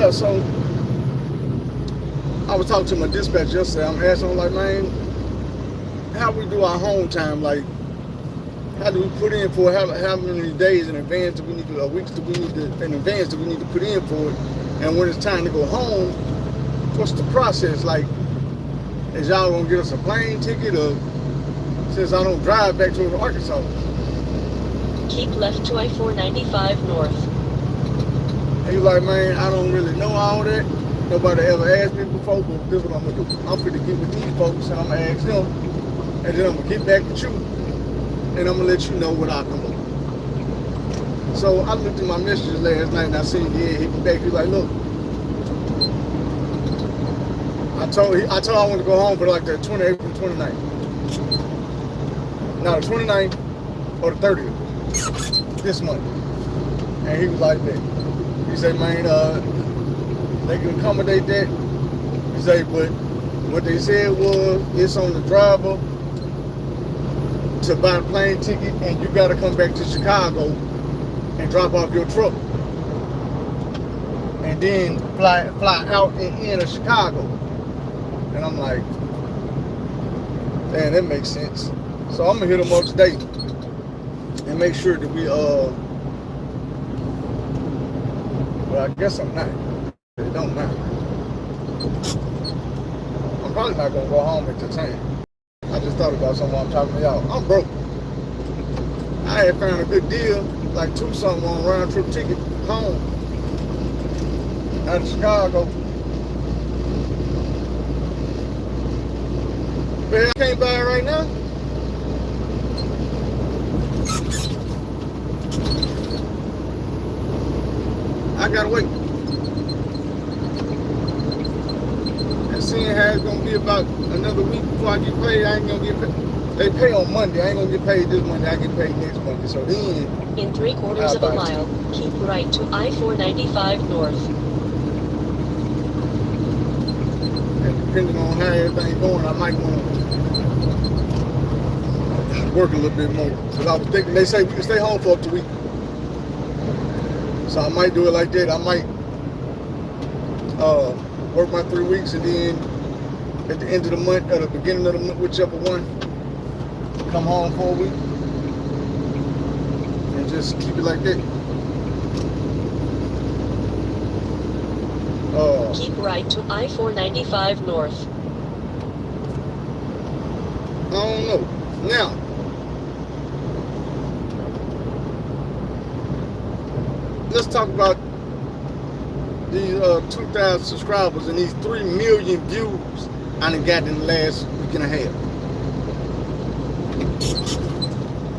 yeah, so I was talking to my dispatch yesterday. I'm asking him, like, man, how we do our home time? Like, how do we put in for how many days in advance do we need to, or weeks do we need to, in advance do we need to put in for it? And when it's time to go home, what's the process? Like, is y'all gonna get us a plane ticket, or since I don't drive back to Arkansas? Keep left to I-495 north. And he was like, man, I don't really know all that. Nobody ever asked me before, but this is what I'm gonna do. I'm gonna get with these folks and I'm gonna ask them, and then I'm gonna get back with you, and I'm gonna let you know what I come up. So I looked at my messages last night and I seen he hit me back. He was like, look, I told him I want to go home for like the 28th and 29th. Now the 29th or the 30th this month. And he was like that. He said, man, they can accommodate that. He said, but what they said was it's on the driver to buy a plane ticket and you gotta come back to Chicago and drop off your truck. And then fly out and in of Chicago. And I'm like, man, that makes sense. So I'm gonna hit them up today and make sure that we well, I guess I'm not. It don't matter. I'm probably not gonna go home at the time. I just thought about something while I'm talking to y'all. I'm broke. I had found a good deal, like $2-something on a round trip ticket home out of Chicago. Man, I can't buy it right now. I gotta wait. And seeing how it's gonna be about another week before I get paid, I ain't gonna get paid. They pay on Monday. I ain't gonna get paid this Monday. I get paid next Monday. So then, in 3/4 of a mile, keep right to I-495 north. And depending on how everything's going, I might want to work a little bit more. Because I was thinking, they say we can stay home for up to a week. So I might do it like that. I might work my 3 weeks and then at the end of the month, or the beginning of the month, whichever one, come home for a week and just keep it like that. Keep right to I-495 north. I don't know. Now, let's talk about these 2,000 subscribers and these 3 million views I done got in the last week and a half.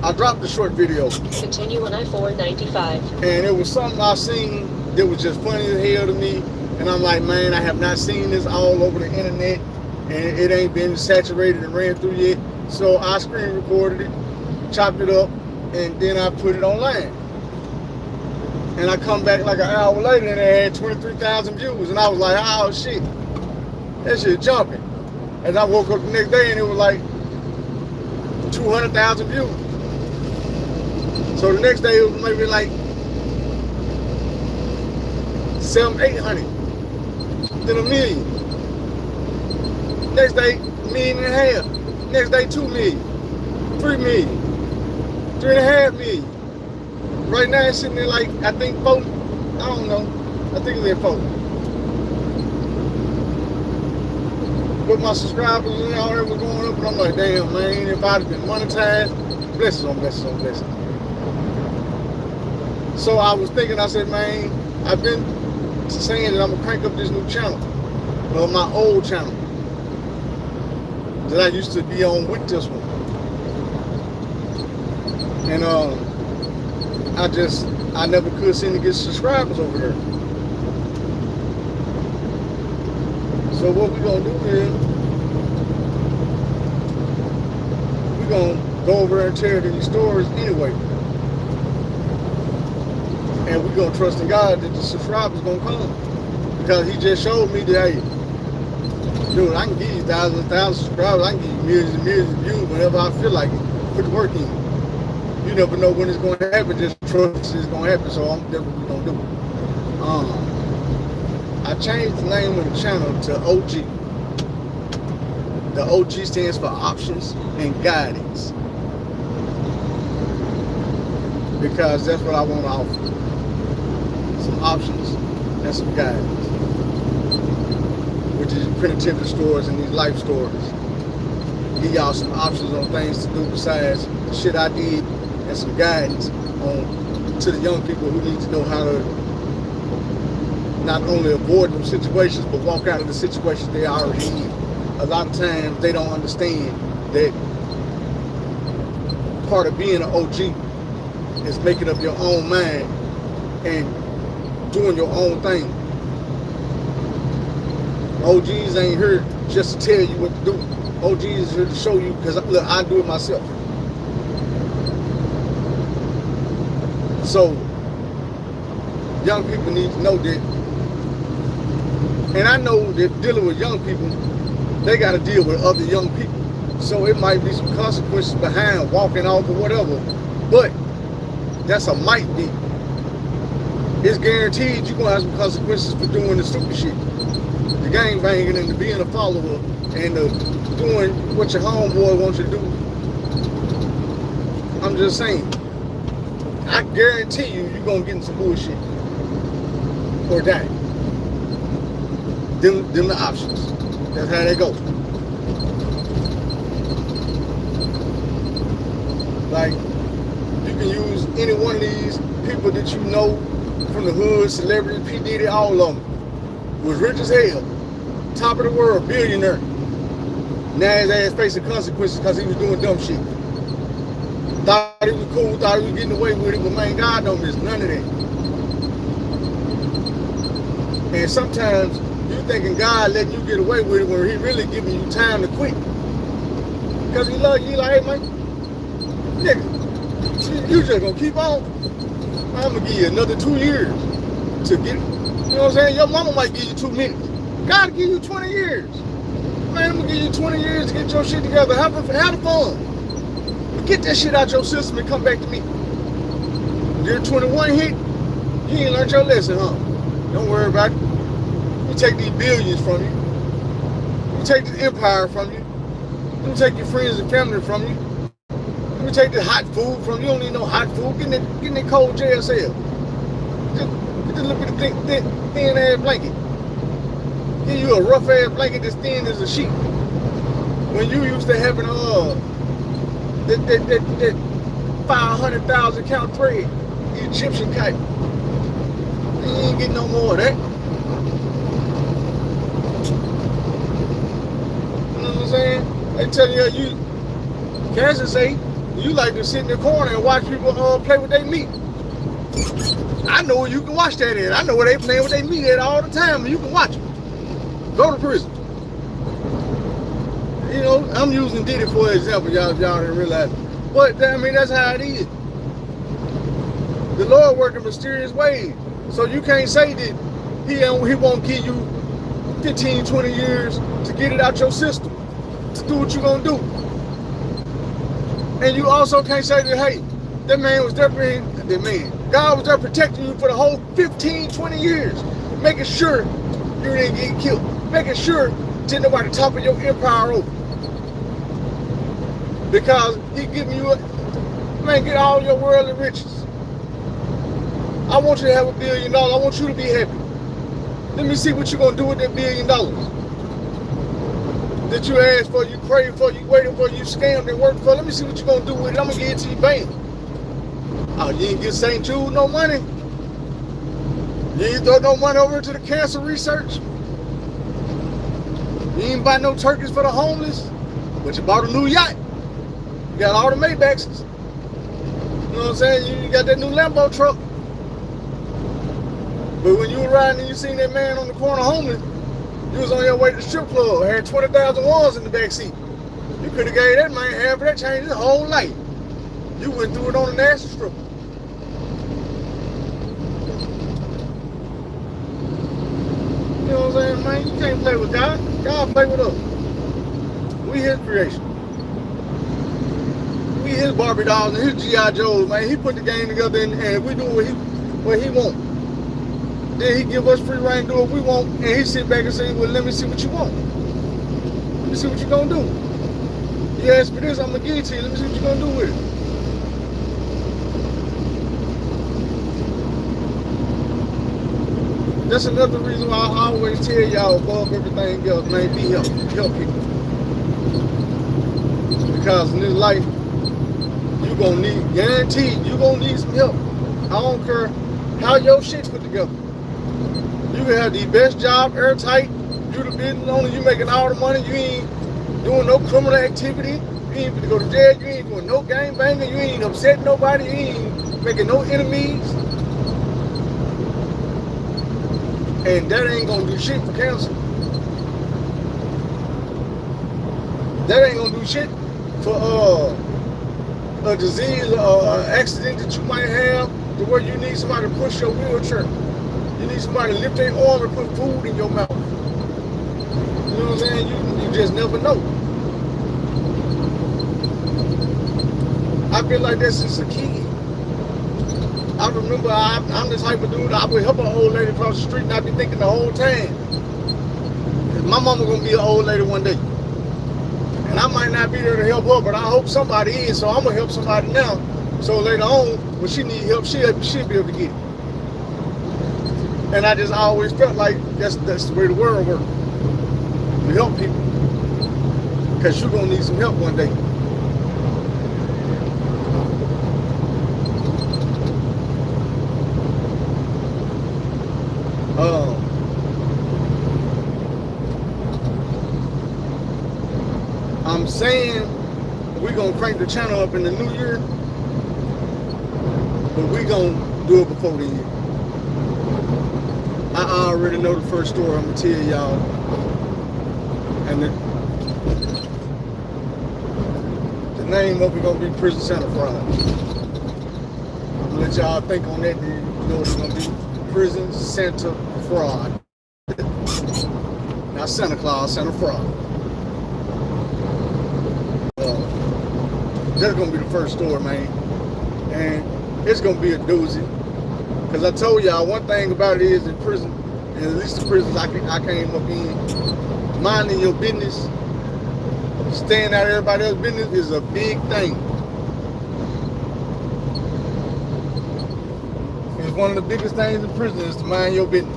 I dropped a short video. Continue on I-495. And it was something I seen that was just funny as hell to me. And I'm like, man, I have not seen this all over the internet. And it ain't been saturated and ran through yet. So I screen recorded it, chopped it up, and then I put it online. And I come back like an hour later and it had 23,000 views. And I was like, oh shit, that shit jumping. And I woke up the next day and it was like 200,000 views. So the next day it was maybe like 700-800, then 1 million. Next day, 1.5 million. Next day, 2 million, 3 million, 3.5 million. Right now it's sitting there like, I think 4, I don't know, I think it's at 4. But my subscribers and all that was going up, and I'm like, damn man, if I'd have been monetized, blessings on blessings on blessings. So I was thinking, I said, man, I've been saying that I'm gonna crank up this new channel, well, my old channel that I used to be on with this one, and I never could seem to get subscribers over there. So what we're gonna do is we're gonna go over there and tell these stories anyway. And we're gonna trust in God that the subscribers gonna come. Because he just showed me that, hey, dude, I can give you thousands and thousands of subscribers, I can give you millions and millions of views whenever I feel like it. Put the work in. You never know when it's gonna happen, just trust it's gonna happen, so I'm definitely gonna do it. I changed the name of the channel to OG. The OG stands for Options and Guidance. Because that's what I want to offer. Some options and some guidance. Which is primitive stories and these life stories. Give y'all some options on things to do besides the shit I did, and some guidance on to the young people who need to know how to not only avoid them situations, but walk out of the situations they are already in. A lot of times they don't understand that part of being an OG is making up your own mind and doing your own thing. OGs ain't here just to tell you what to do. OGs is here to show you, because look, I do it myself. So young people need to know that. And I know that dealing with young people, they got to deal with other young people. So it might be some consequences behind walking off or whatever. But that's a might be. It's guaranteed you're going to have some consequences for doing the stupid shit. The gang banging and the being a follower and the doing what your homeboy wants you to do. I'm just saying. I guarantee you're going to get in some bullshit. Or die. Them the options. That's how they go. Like, you can use any one of these people that you know from the hood, celebrity, P. Diddy, all of them. Was rich as hell. Top of the world, billionaire. Now his ass facing consequences because he was doing dumb shit. Thought he was cool, thought he was getting away with it, but man, God don't miss none of that. And sometimes you thinking God letting you get away with it when he really giving you time to quit. Because he love you, like, hey man, nigga, you just gonna keep on. I'm gonna give you another 2 years to get, you know what I'm saying? Your mama might give you 2 minutes. God give you 20 years. Man, I'm gonna give you 20 years to get your shit together. Have fun. Get that shit out your system and come back to me. Year 21 hit, you ain't learned your lesson, huh? Don't worry about it. You take these billions from you. You take this empire from you. You take your friends and family from you. You take the hot food from you. You don't need no hot food. Get in that cold jail cell. Just look at the thin ass blanket. Give you a rough ass blanket that's thin as a sheet. When you used to having that 500,000 count thread, the Egyptian kite. You ain't getting no more of that. You know what I'm saying? They tell you, Cassius say, you like to sit in the corner and watch people play with their meat. I know where you can watch that at. I know where they playing with their meat at all the time, and you can watch it. Go to prison. You know, I'm using Diddy for example, y'all didn't realize. But I mean, that's how it is. The Lord worked in mysterious ways. So you can't say that he won't give you 15, 20 years to get it out your system, to do what you're gonna do. And you also can't say that, hey, that man was there God was there protecting you for the whole 15, 20 years, making sure you didn't get killed, making sure didn't nobody topple your empire over. Because he giving you get all your worldly riches. I want you to have $1 billion. I want you to be happy. Let me see what you're gonna do with that $1 billion that you asked for, you prayed for, you waited for, you scammed and worked for. Let me see what you're gonna do with it. I'm gonna give it to you, bam. Oh, you ain't get St. Jude no money? You ain't throw no money over to the cancer research? You ain't buy no turkeys for the homeless? But you bought a new yacht. You got all the Maybachs. You know what I'm saying? You got that new Lambo truck. But when you were riding and you seen that man on the corner homeless, you was on your way to the strip club, had 20,000 ones in the back seat. You could have gave that man half of that, changed his whole life. You went through it on a nasty strip. You know what I'm saying, man? You can't play with God. God play with us. We his creation. We his Barbie dolls and his G.I. Joes, man. He put the game together and we do what he want. Then he give us free reign to do what we want, and he sit back and say, well, let me see what you want. Let me see what you're gonna do. You ask for this, I'm gonna give it to you. Let me see what you're gonna do with it. That's another reason why I always tell y'all above everything else, man, be help people. Because in this life, you gonna need, guaranteed, you gonna need some help. I don't care how your shit's put together. You can have the best job, airtight. You the business owner, you making all the money. You ain't doing no criminal activity. You ain't gonna go to jail. You ain't doing no gang banging. You ain't upsetting nobody. You ain't making no enemies. And that ain't gonna do shit for cancer. That ain't gonna do shit for a disease or an accident that you might have to where you need somebody to push your wheelchair. You need somebody to lift their arm and put food in your mouth. You know what I'm saying? You just never know. I've been like that since a kid. I remember I'm the type of dude, I would help an old lady across the street and I'd be thinking the whole time, my mama gonna be an old lady one day. And I might not be there to help her, but I hope somebody is, so I'm gonna help somebody now. So later on, when she need help, she'll be able to get it. And I just always felt like that's the way the world works. You help people, because you're gonna need some help one day. I'm saying we're gonna crank the channel up in the new year, but we gonna do it before the year. I already know the first story I'm gonna tell y'all, and the name of it gonna be Prison Center Fraud. I'm gonna let y'all think on that. You know it's gonna be Prison Center Fraud. Not Santa Claus, Santa Fraud. That's gonna be the first story, man, and it's gonna be a doozy. Cause I told y'all one thing about it is in prison, and at least the prisons I came up in, minding your business, staying out of everybody else's business is a big thing. It's one of the biggest things in prison is to mind your business.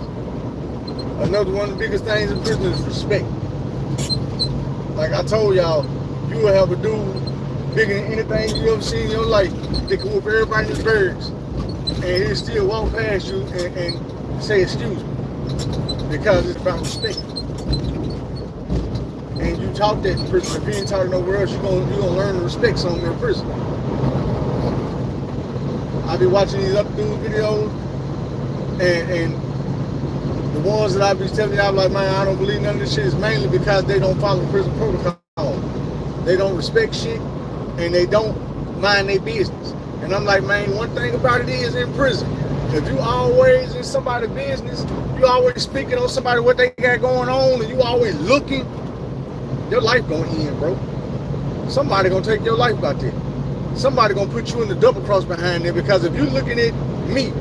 Another one of the biggest things in prison is respect. Like I told y'all, you will have a dude bigger than anything you ever seen in your life. They can whoop everybody in his barracks, and he'll still walk past you and say excuse me, because it's about respect. And you taught that in prison. If you ain't taught it nowhere else, you're gonna learn to respect something in prison. I be watching these other dudes videos, and the ones that I be telling you, I'm like, man, I don't believe none of this shit is mainly because they don't follow prison protocol. They don't respect shit, and they don't mind their business. And I'm like, man, one thing about it is in prison, if you always in somebody's business, you always speaking on somebody what they got going on, and you always looking, your life gonna end, bro. Somebody gonna take your life about that. Somebody gonna put you in the double cross behind there, because if you looking at me,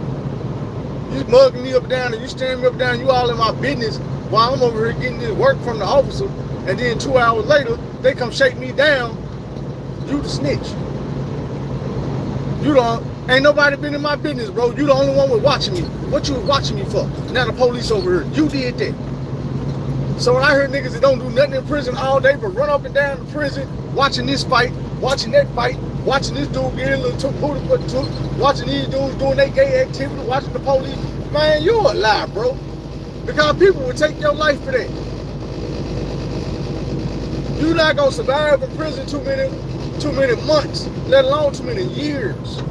you mugging me up and down, and you staring me up and down, you all in my business while I'm over here getting this work from the officer, and then 2 hours later, they come shake me down, you the snitch. You don't, ain't nobody been in my business, bro. You the only one was watching me. What you was watching me for? Now the police over here. You did that. So when I hear niggas that don't do nothing in prison all day but run up and down the prison, watching this fight, watching that fight, watching this dude get a little took, watching these dudes doing their gay activity, watching the police, man, you a lie, bro. Because people will take your life for that. You're not gonna survive in prison too many months, let alone too many years.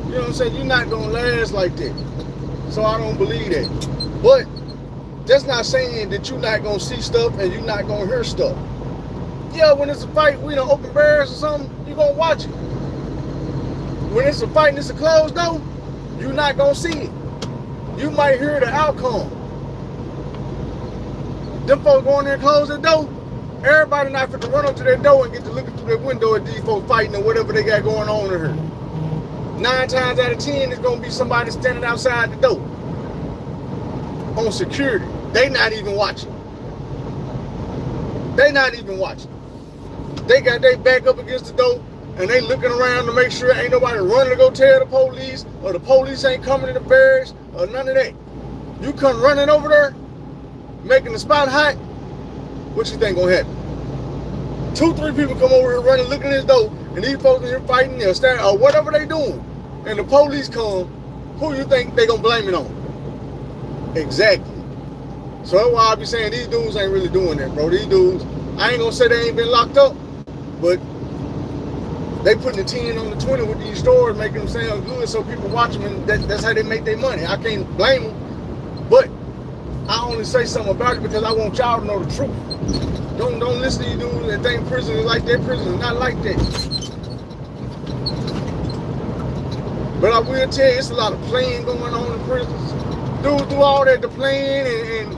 You know what I'm saying? You're not gonna last like that. So I don't believe that. But that's not saying that you're not gonna see stuff and you're not gonna hear stuff. Yeah, when it's a fight, we done open barrels or something, you're gonna watch it. When it's a fight and it's a closed door, you're not gonna see it. You might hear the outcome. Them folks go in there and close the door. Everybody not fit to run up to their door and get to looking through their window at these folks fighting or whatever they got going on in here. 9 times out of 10, it's gonna be somebody standing outside the door on security. They not even watching. They not even watching. They got their back up against the door and they looking around to make sure ain't nobody running to go tell the police, or the police ain't coming to the barracks, or none of that. You come running over there, making the spot hot, what you think gonna happen? 2-3 people come over here running, looking at his door, and these folks in here fighting or standing or whatever they doing, and the police come, who you think they gonna blame it on? Exactly. So that's why I be saying these dudes ain't really doing that, bro. These dudes, I ain't gonna say they ain't been locked up, but they putting the 10 on the 20 with these stores, making them sound good so people watch them, and that's how they make their money. I can't blame them, but I only say something about it because I want y'all to know the truth. Don't listen to these dudes and think prison is like that. Prison is not like that. But I will tell you, it's a lot of playing going on in prisons. Dudes do all that, the playing and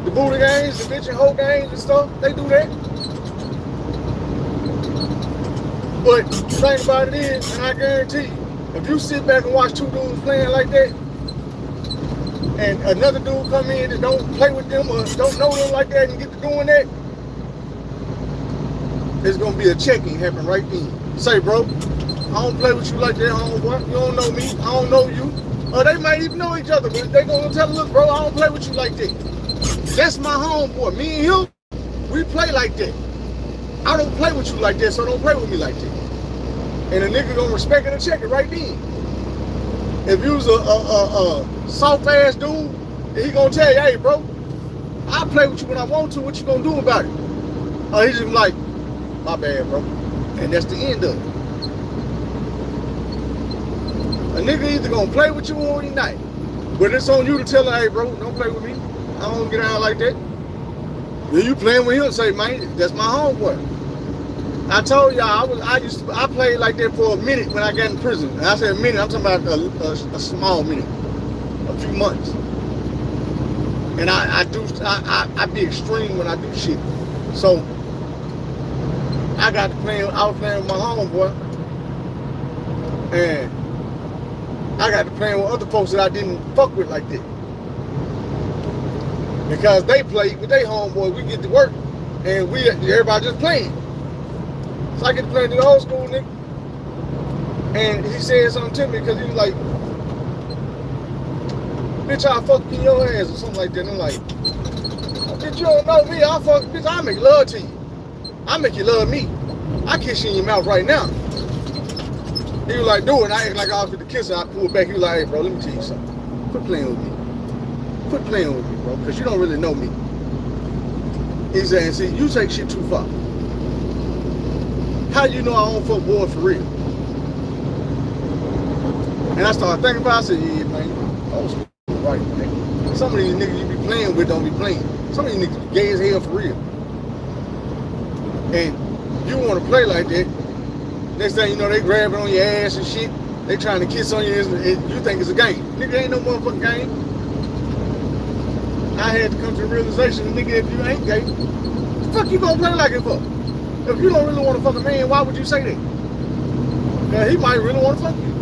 the booty games, the bitch and hoe games and stuff. They do that. But the thing about it is, and I guarantee you, if you sit back and watch 2 dudes playing like that, and another dude come in and don't play with them or don't know them like that and get to doing that, there's gonna be a check-in happen right then. Say, bro, I don't play with you like that, homeboy. You don't know me. I don't know you. Or they might even know each other, but they gonna tell them, look, bro, I don't play with you like that. That's my homeboy. Me and him, we play like that. I don't play with you like that, so don't play with me like that. And a nigga gonna respect it and check it right then. If you was a soft-ass dude, he gonna tell you, hey, bro, I'll play with you when I want to. What you gonna do about it? Or he's just like, my bad, bro. And that's the end of it. A nigga either gonna play with you or he not. But it's on you to tell him, hey, bro, don't play with me. I don't get out like that. Then you playing with him, say, man, that's my homeboy. I told y'all I played like that for a minute when I got in prison. And I said a minute, I'm talking about a small minute, a few months. And I be extreme when I do shit. So I was playing with my homeboy, and I got to playing with other folks that I didn't fuck with like that. Because they played with their homeboy, we get to work, and everybody just playing. So I get to play to the old school nigga. And he said something to me because he was like, bitch, I'll fuck in your ass or something like that. And I'm like, bitch, you don't know me. Bitch, I'll make love to you. I'll make you love me. I kiss you in your mouth right now. He was like, do it. I act like I was going to kiss her. I pulled back. He was like, hey, bro, let me tell you something. Quit playing with me. Quit playing with me, bro, because you don't really know me. He's saying, see, you take shit too far. How you know I don't fuck boys for real? And I started thinking about it. I said, yeah, man, old school, right, man. Some of these niggas you be playing with don't be playing. Some of these niggas be gay as hell for real. And you want to play like that, next thing you know, they grabbing on your ass and shit. They trying to kiss on you, and you think it's a game. Nigga, ain't no motherfucking game. I had to come to the realization, nigga, if you ain't gay, the fuck you gonna play like it for? If you don't really want to fuck a man, why would you say that? Because he might really want to fuck you.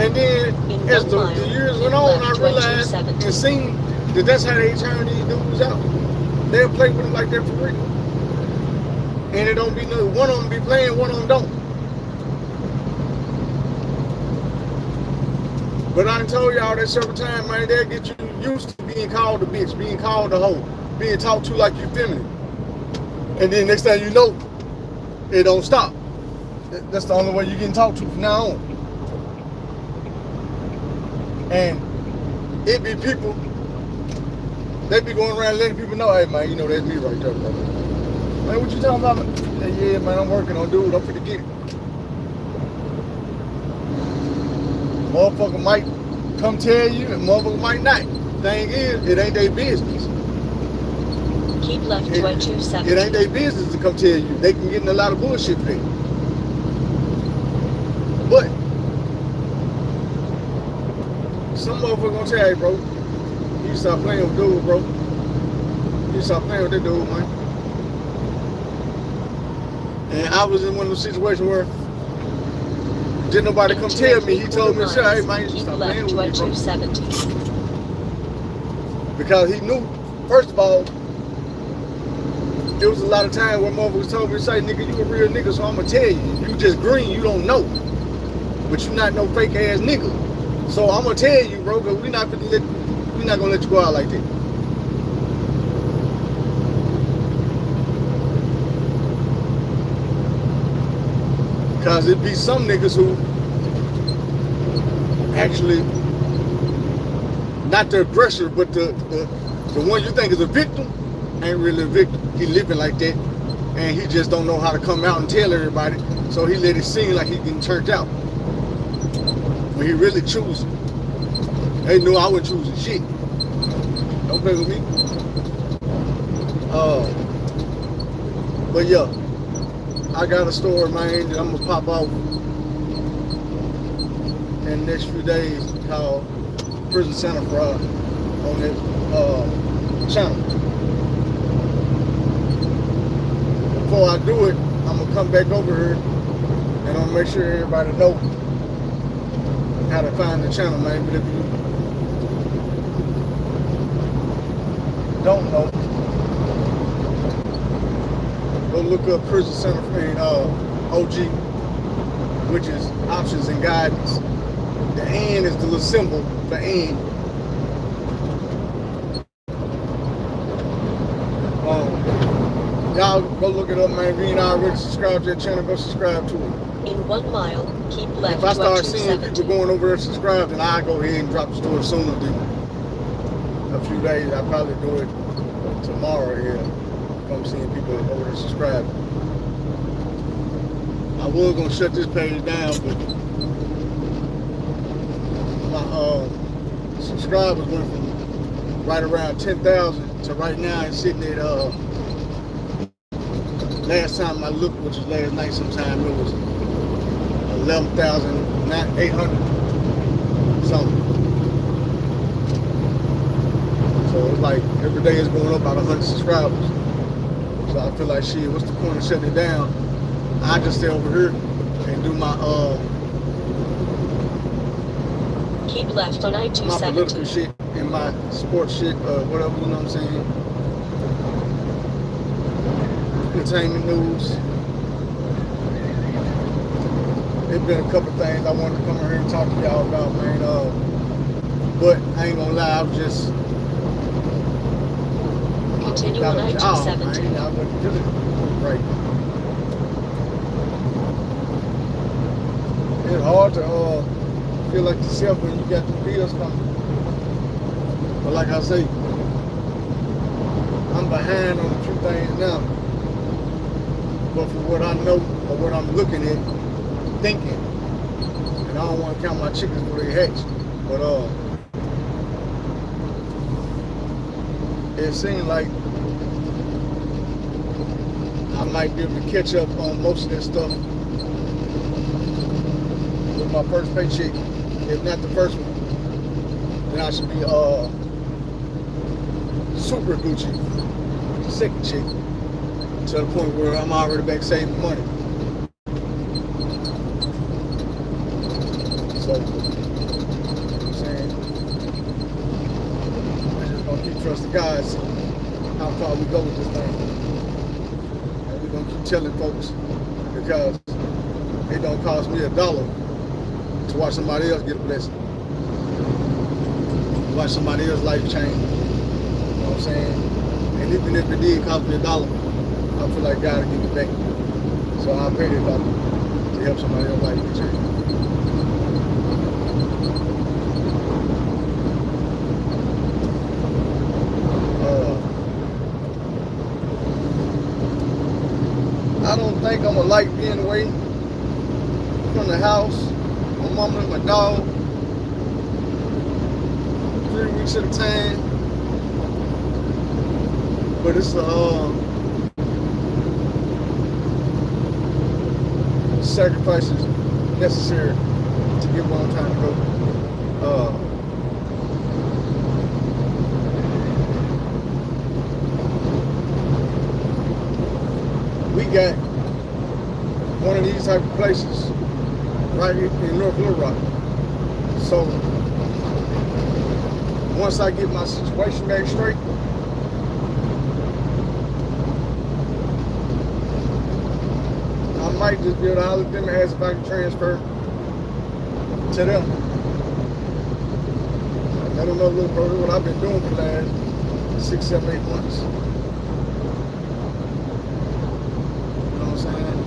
And then, as the years went on, I realized and seen that that's how they turn these dudes out. They'll play with them like that for real. And it don't be no, one of them be playing, one of them don't. But I done told y'all that several times, man, they'll get you used to being called a bitch, being called a hoe, being talked to like you feminine. And then next thing you know, it don't stop. That's the only way you're getting talked to from now on. And it be people, they be going around letting people know, hey man, you know that's me right there, brother. Man, what you talking about? Hey, yeah, man, I'm working on dude, I'm finna get it. Motherfucker might come tell you, and motherfucker might not. Thing is, it ain't their business. Keep left to 270. It ain't their business to come tell you. They can get in a lot of bullshit for that. But some motherfucker gonna tell you, hey, bro, you stop playing with dude, bro. You stop playing with that dude, man. And I was in one of those situations where didn't nobody come tell me. He told me, hey, man, you stop playing with me, bro. Because he knew, first of all, there was a lot of times where motherfuckers told me, say, nigga, you a real nigga, so I'm gonna tell you. You just green, you don't know. but you not no fake ass nigga. So I'm gonna tell you, bro, cause we not gonna let you go out like that. Cause it be some niggas who actually not the aggressor, but the one you think is a victim ain't really a victim. He living like that, and he just don't know how to come out and tell everybody. So he let it seem like he getting turned out, but he really choosing. They knew I wasn't choosing shit. Don't play with me. But yeah, I got a story, man, that I'm gonna pop off in the next few days called Prison Center Fraud on this channel. Before I do it, I'm gonna come back over here and I'm gonna make sure everybody know how to find the channel, man. But if you don't know, go look up Prison Center for OG, which is options and guidance. The N is the little symbol for N. Y'all go look it up, man. If you ain't already subscribed to that channel, go subscribe to it. In 1 mile, keep left. If I start to seeing people going over there subscribed, then I'll go ahead and drop the story sooner than a few days. I'll probably do it tomorrow here. I'm seeing people over there subscribed. I was gonna shut this page down, but my subscribers went from right around 10,000 to right now it's sitting at last time I looked, which was last night sometime, it was 11,800 something. So it's like every day is going up about 100 subscribers. So I feel like, shit, what's the point of shutting it down? I just stay over here and do my keep left on my political I-270. shit and my sports shit, whatever, you know what I'm saying? Entertainment news. There's been a couple things I wanted to come in here and talk to y'all about, man. But I ain't gonna lie, I was just Continue on I-270. I wasn't feeling right. It's hard to feel like yourself when you got the bills coming. But like I say, I'm behind on a few things now. But for what I know or what I'm looking at, thinking, and I don't want to count my chickens before they hatch, but it seems like I might be able to catch up on most of that stuff with my first paycheck. If not the first one, then I should be super Gucci second check, to the point where I'm already back saving money. So, you know what I'm saying, I'm just gonna keep trusting God, see how far we go with this thing. And we're gonna keep telling folks, because it don't cost me $1 to watch somebody else get a blessing. Watch somebody else's life change. You know what I'm saying? And even if it did cost me $1, I feel like God will give it back. So I'll pay that $1 to help somebody else's life get changed. I don't think I'm gonna like being away from the house, my mama and my dog, 3 weeks at a time. But it's sacrifices necessary to get where I'm trying to go. We got one of these type of places right in North Little Rock. So once I get my situation back straight, I might just be able to holler at them and ask if I can transfer to them. Let them know, little brother, what I've been doing for the last 6, 7, 8 months. You know what I'm saying?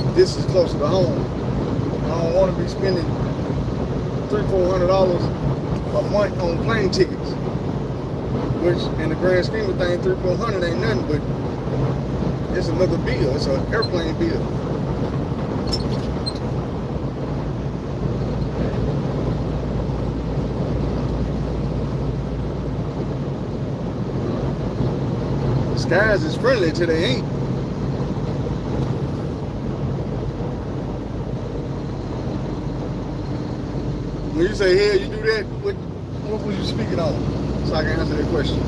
But this is closer to home. I don't want to be spending $300-400 a month on plane tickets, which in the grand scheme of things, $300-400 ain't nothing, but it's another bill. It's an airplane bill. Skies is friendly till they ain't. When you say, hell, you do that, what was you speaking on? So I can answer that question.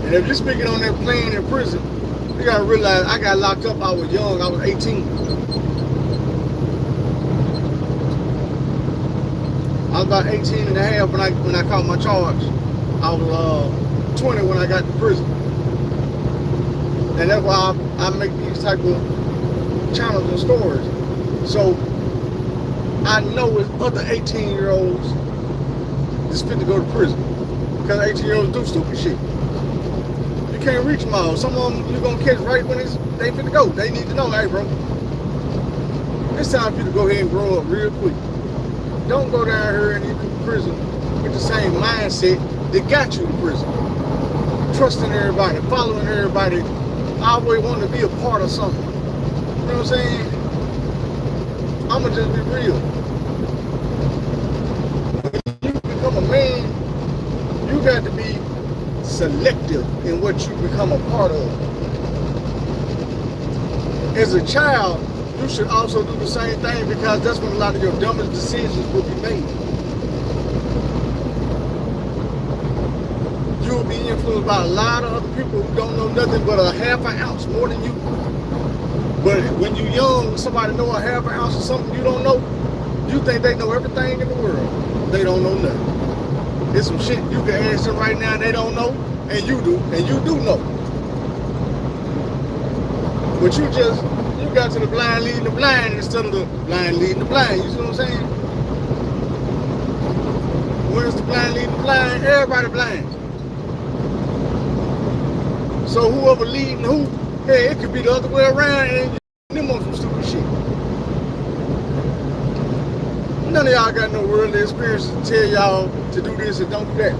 And if you're speaking on that plane in prison, you gotta realize I got locked up, I was young, I was 18. I was about 18 and a half when I caught my charge. I was 20 when I got to prison. And that's why I make these type of channels and stories. So I know it's other 18-year-olds that's fit to go to prison. Because 18-year-olds do stupid shit. You can't reach them all. Some of them you're going to catch right when they fit to go. They need to know, hey bro, it's time for you to go ahead and grow up real quick. Don't go down here and into prison with the same mindset that got you to prison. Trusting everybody, following everybody, always wanting to be a part of something. You know what I'm saying? I'ma just be real. When you become a man, you got to be selective in what you become a part of. As a child, you should also do the same thing, because that's when a lot of your dumbest decisions will be made. You will be influenced by a lot of other people who don't know nothing but a half an ounce more than you. But when you're young, somebody know a half an ounce of something you don't know, you think they know everything in the world. They don't know nothing. There's some shit you can ask them right now they don't know, and you do know. But you got to the blind leading the blind instead of the blind leading the blind. You see what I'm saying? When it's the blind leading the blind, everybody blind. So whoever leading who, hey, it could be the other way around, and them on some stupid shit. None of y'all got no worldly experiences to tell y'all to do this and don't do that.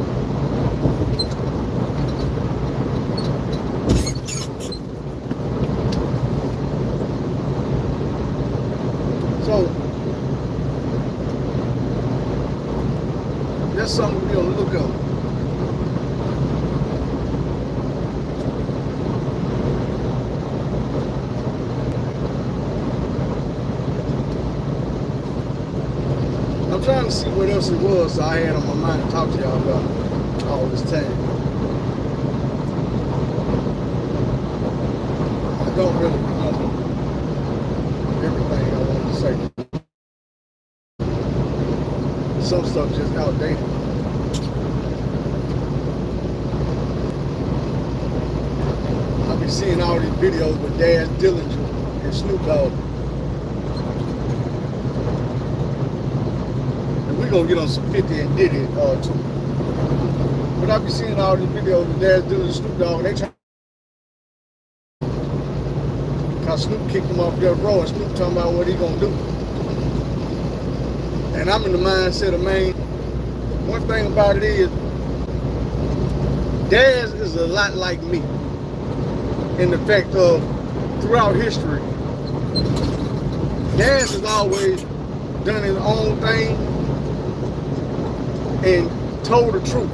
So that's something to be on the lookout. I'm trying to see what else it was I had on my mind to talk to y'all about all this time. I don't really remember everything I wanted to say. Some stuff just outdated. I've been seeing all these videos with Daz Dillinger and Snoop Dogg. And we're gonna get on some 50 and Diddy too. But I've been seeing all these videos with Daz Dillinger and Snoop Dogg, and they trying. Cause Snoop kicked him off their row, and Snoop talking about what he gonna do. And I'm in the mindset of, man, one thing about it is, Daz is a lot like me in the fact of, throughout history, Daz has always done his own thing and told the truth,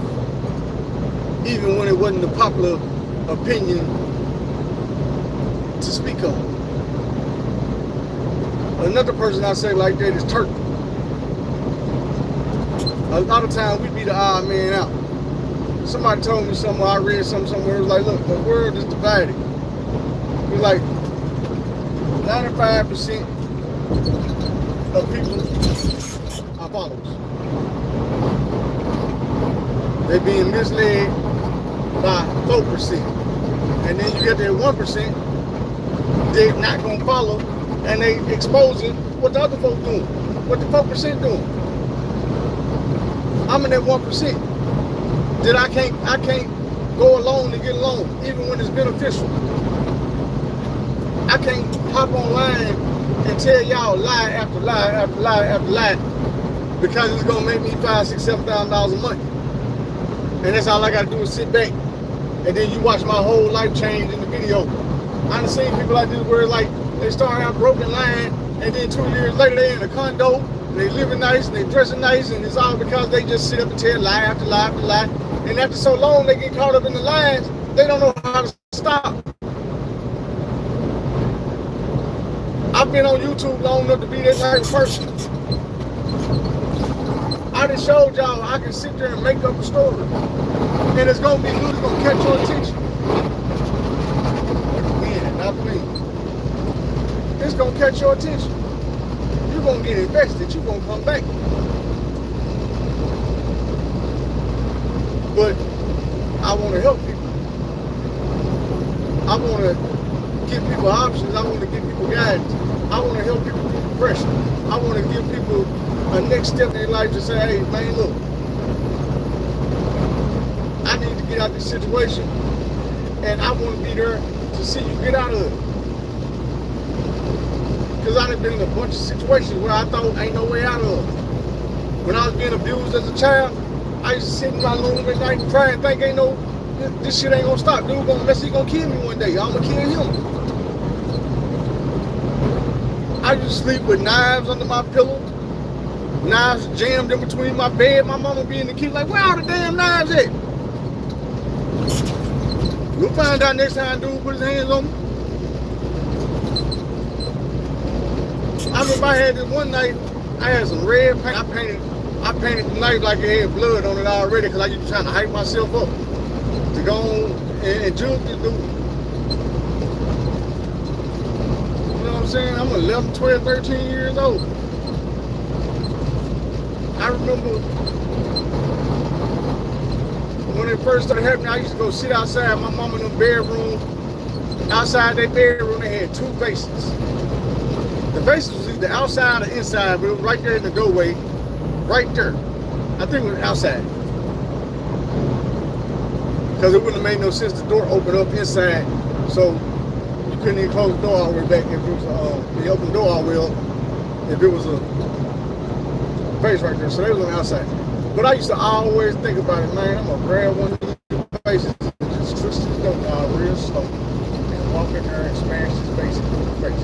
even when it wasn't the popular opinion to speak on. Another person I say like that is Turk. A lot of times we be the odd man out. Somebody told me something, I read something somewhere, it was like, look, the world is divided. It's like 95% of people are followers. They're being misled by 4%. And then you get that 1%, they're not gonna follow, and they exposing what the other folks doing, what the 4% doing. I'm in that 1%. That I can't go alone and get along, even when it's beneficial. I can't hop online and tell y'all lie after lie after lie after lie because it's gonna make me $5,000, $6,000, $7,000 a month. And that's all I gotta do is sit back. And then you watch my whole life change in the video. I done seen people like this where like they start out broken line and then 2 years later they in a condo and they living nice and they dressing nice, and it's all because they just sit up and tell lie after lie after lie. And after so long they get caught up in the lies, they don't know how to stop. I've been on YouTube long enough to be that type of person. I just showed y'all I can sit there and make up a story. And it's gonna be good, it's gonna catch your attention. Again, not me. It's gonna catch your attention. You're gonna get invested, you're gonna come back. But I wanna help people. I wanna give people options, I wanna give people guidance. I wanna help people through depression. I wanna give people a next step in their life to say, hey, man, look, I need to get out of this situation, and I want to be there to see you get out of it. Because I done been in a bunch of situations where I thought ain't no way out of it. When I was being abused as a child, I used to sit in my room at night and cry and think, ain't no, this shit ain't gonna stop. Dude he gonna kill me one day. I'm gonna kill him. I used to sleep with knives under my pillow. Knives jammed in between my bed. My mama be in the kitchen like, where all the damn knives at? You'll find out next time dude put his hands on me. I remember I had this one night, I had some red paint. I painted the knife like it had blood on it already because I used to trying to hype myself up to go on and juke this dude. You know what I'm saying? I'm 11, 12, 13 years old. I remember when it first started happening, I used to go sit outside my mama in the bedroom. Outside their bedroom, they had 2 vases. The vases was either outside or inside, but it was right there in the doorway, right there. I think it was outside. Because it wouldn't have made no sense the door open up inside, so you couldn't even close the door all the way back if it was the open door all the way up, if it was a face right there, so they was on the outside. But I used to always think about it, man, I'm gonna grab one of these faces and just twist his door down real slow and walk in there and smash his face into the face.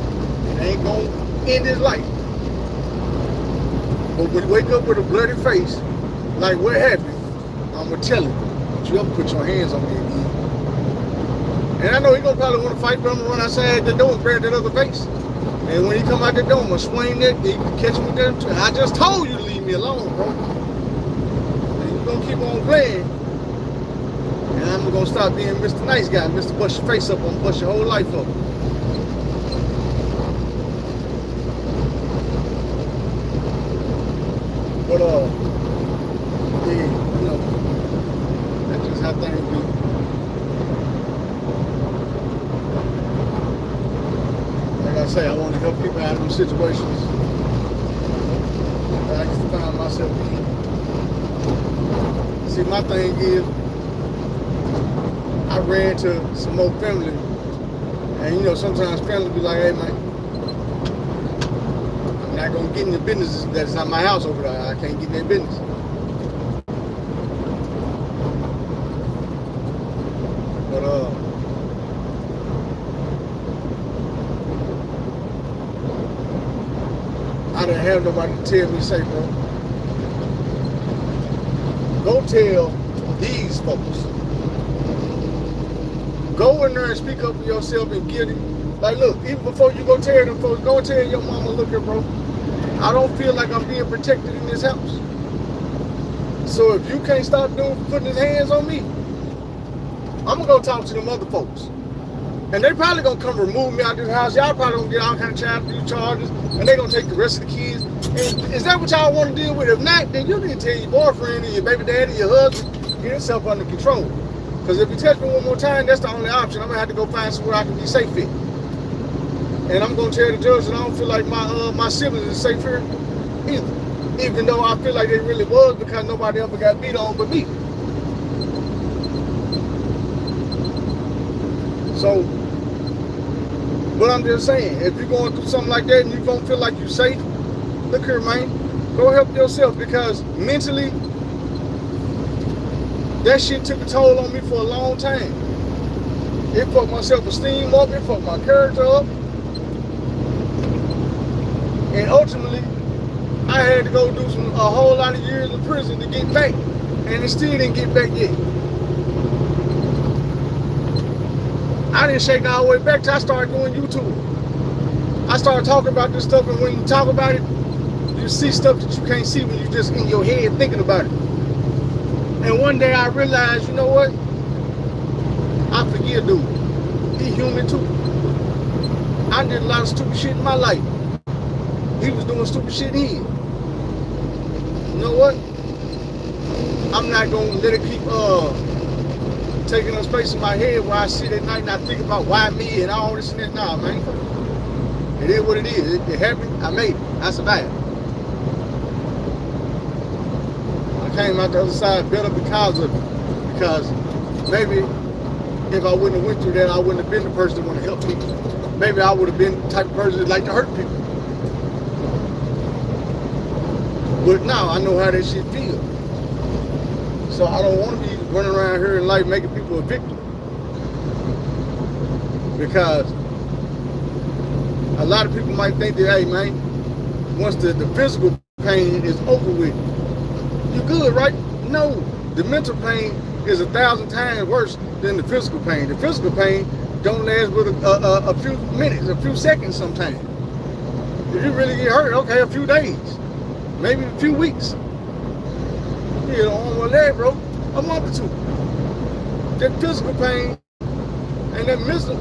It ain't gonna end his life. But when you wake up with a bloody face, like what happened, I'm gonna tell him, but you ever put your hands on me again. And I know he gonna probably wanna fight, but I'm gonna run outside the door and grab that other face. And when he come out the door, I'm gonna swing that, he can catch him with that too. I just told you to leave me alone, bro. And you're gonna keep on playing. And I'm gonna stop being Mr. Nice Guy, Mr. Bust your face up, I'm gonna bust your whole life up. But yeah, you know, that's just how things be. Like I say, I want to help people out of them situations that I used to find myself in. See, my thing is, I ran to some more family, and you know, sometimes family be like, hey man, I'm not gonna get in the business that's not my house over there. I can't get in their business. But I didn't have nobody to tell me, say, bro, go tell these folks. Go in there and speak up for yourself and get it. Like, look, even before you go tell them folks, go tell your mama, look here, bro, I don't feel like I'm being protected in this house. So if you can't stop putting his hands on me, I'm gonna go talk to them other folks. And they probably gonna come remove me out of this house. Y'all probably gonna get all kind of child abuse charges, and they gonna take the rest of the kids. And is that what y'all want to deal with? If not, then you need to tell your boyfriend and your baby daddy, your husband, get yourself under control. Because if you test me one more time, that's the only option. I'm gonna have to go find somewhere I can be safe in. And I'm gonna tell the judge that I don't feel like my siblings is safe here either. Even though I feel like they really was, because nobody ever got beat on but me. So, but I'm just saying, if you're going through something like that and you don't feel like you're safe, look here, man, go help yourself, because mentally, that shit took a toll on me for a long time. It fucked my self-esteem up, it fucked my character up. And ultimately, I had to go do a whole lot of years in prison to get back. And it still didn't get back yet. I didn't shake all the way back till I started doing YouTube. I started talking about this stuff, and when you talk about it, you see stuff that you can't see when you just in your head thinking about it. And one day I realized, you know what? I forgive dude. He human too. I did a lot of stupid shit in my life. He was doing stupid shit in. You know what? I'm not gonna let it keep taking up space in my head where I sit at night and I think about why me and all this and that. Nah, man. It is what it is. It happened. I made it. I survived. I came out the other side better because of it. Because maybe if I wouldn't have went through that, I wouldn't have been the person that want to help people. Maybe I would have been the type of person that like to hurt people. But now I know how that shit feels. So I don't want to be running around here in life making people a victim. Because a lot of people might think that, hey man, once the physical pain is over with, you good, right? No, the mental pain is 1,000 times worse than the physical pain. The physical pain don't last but a few minutes, a few seconds sometimes. If you really get hurt, okay, a few days, maybe a few weeks. You know, on my leg, bro, a month or two. That physical pain and that mental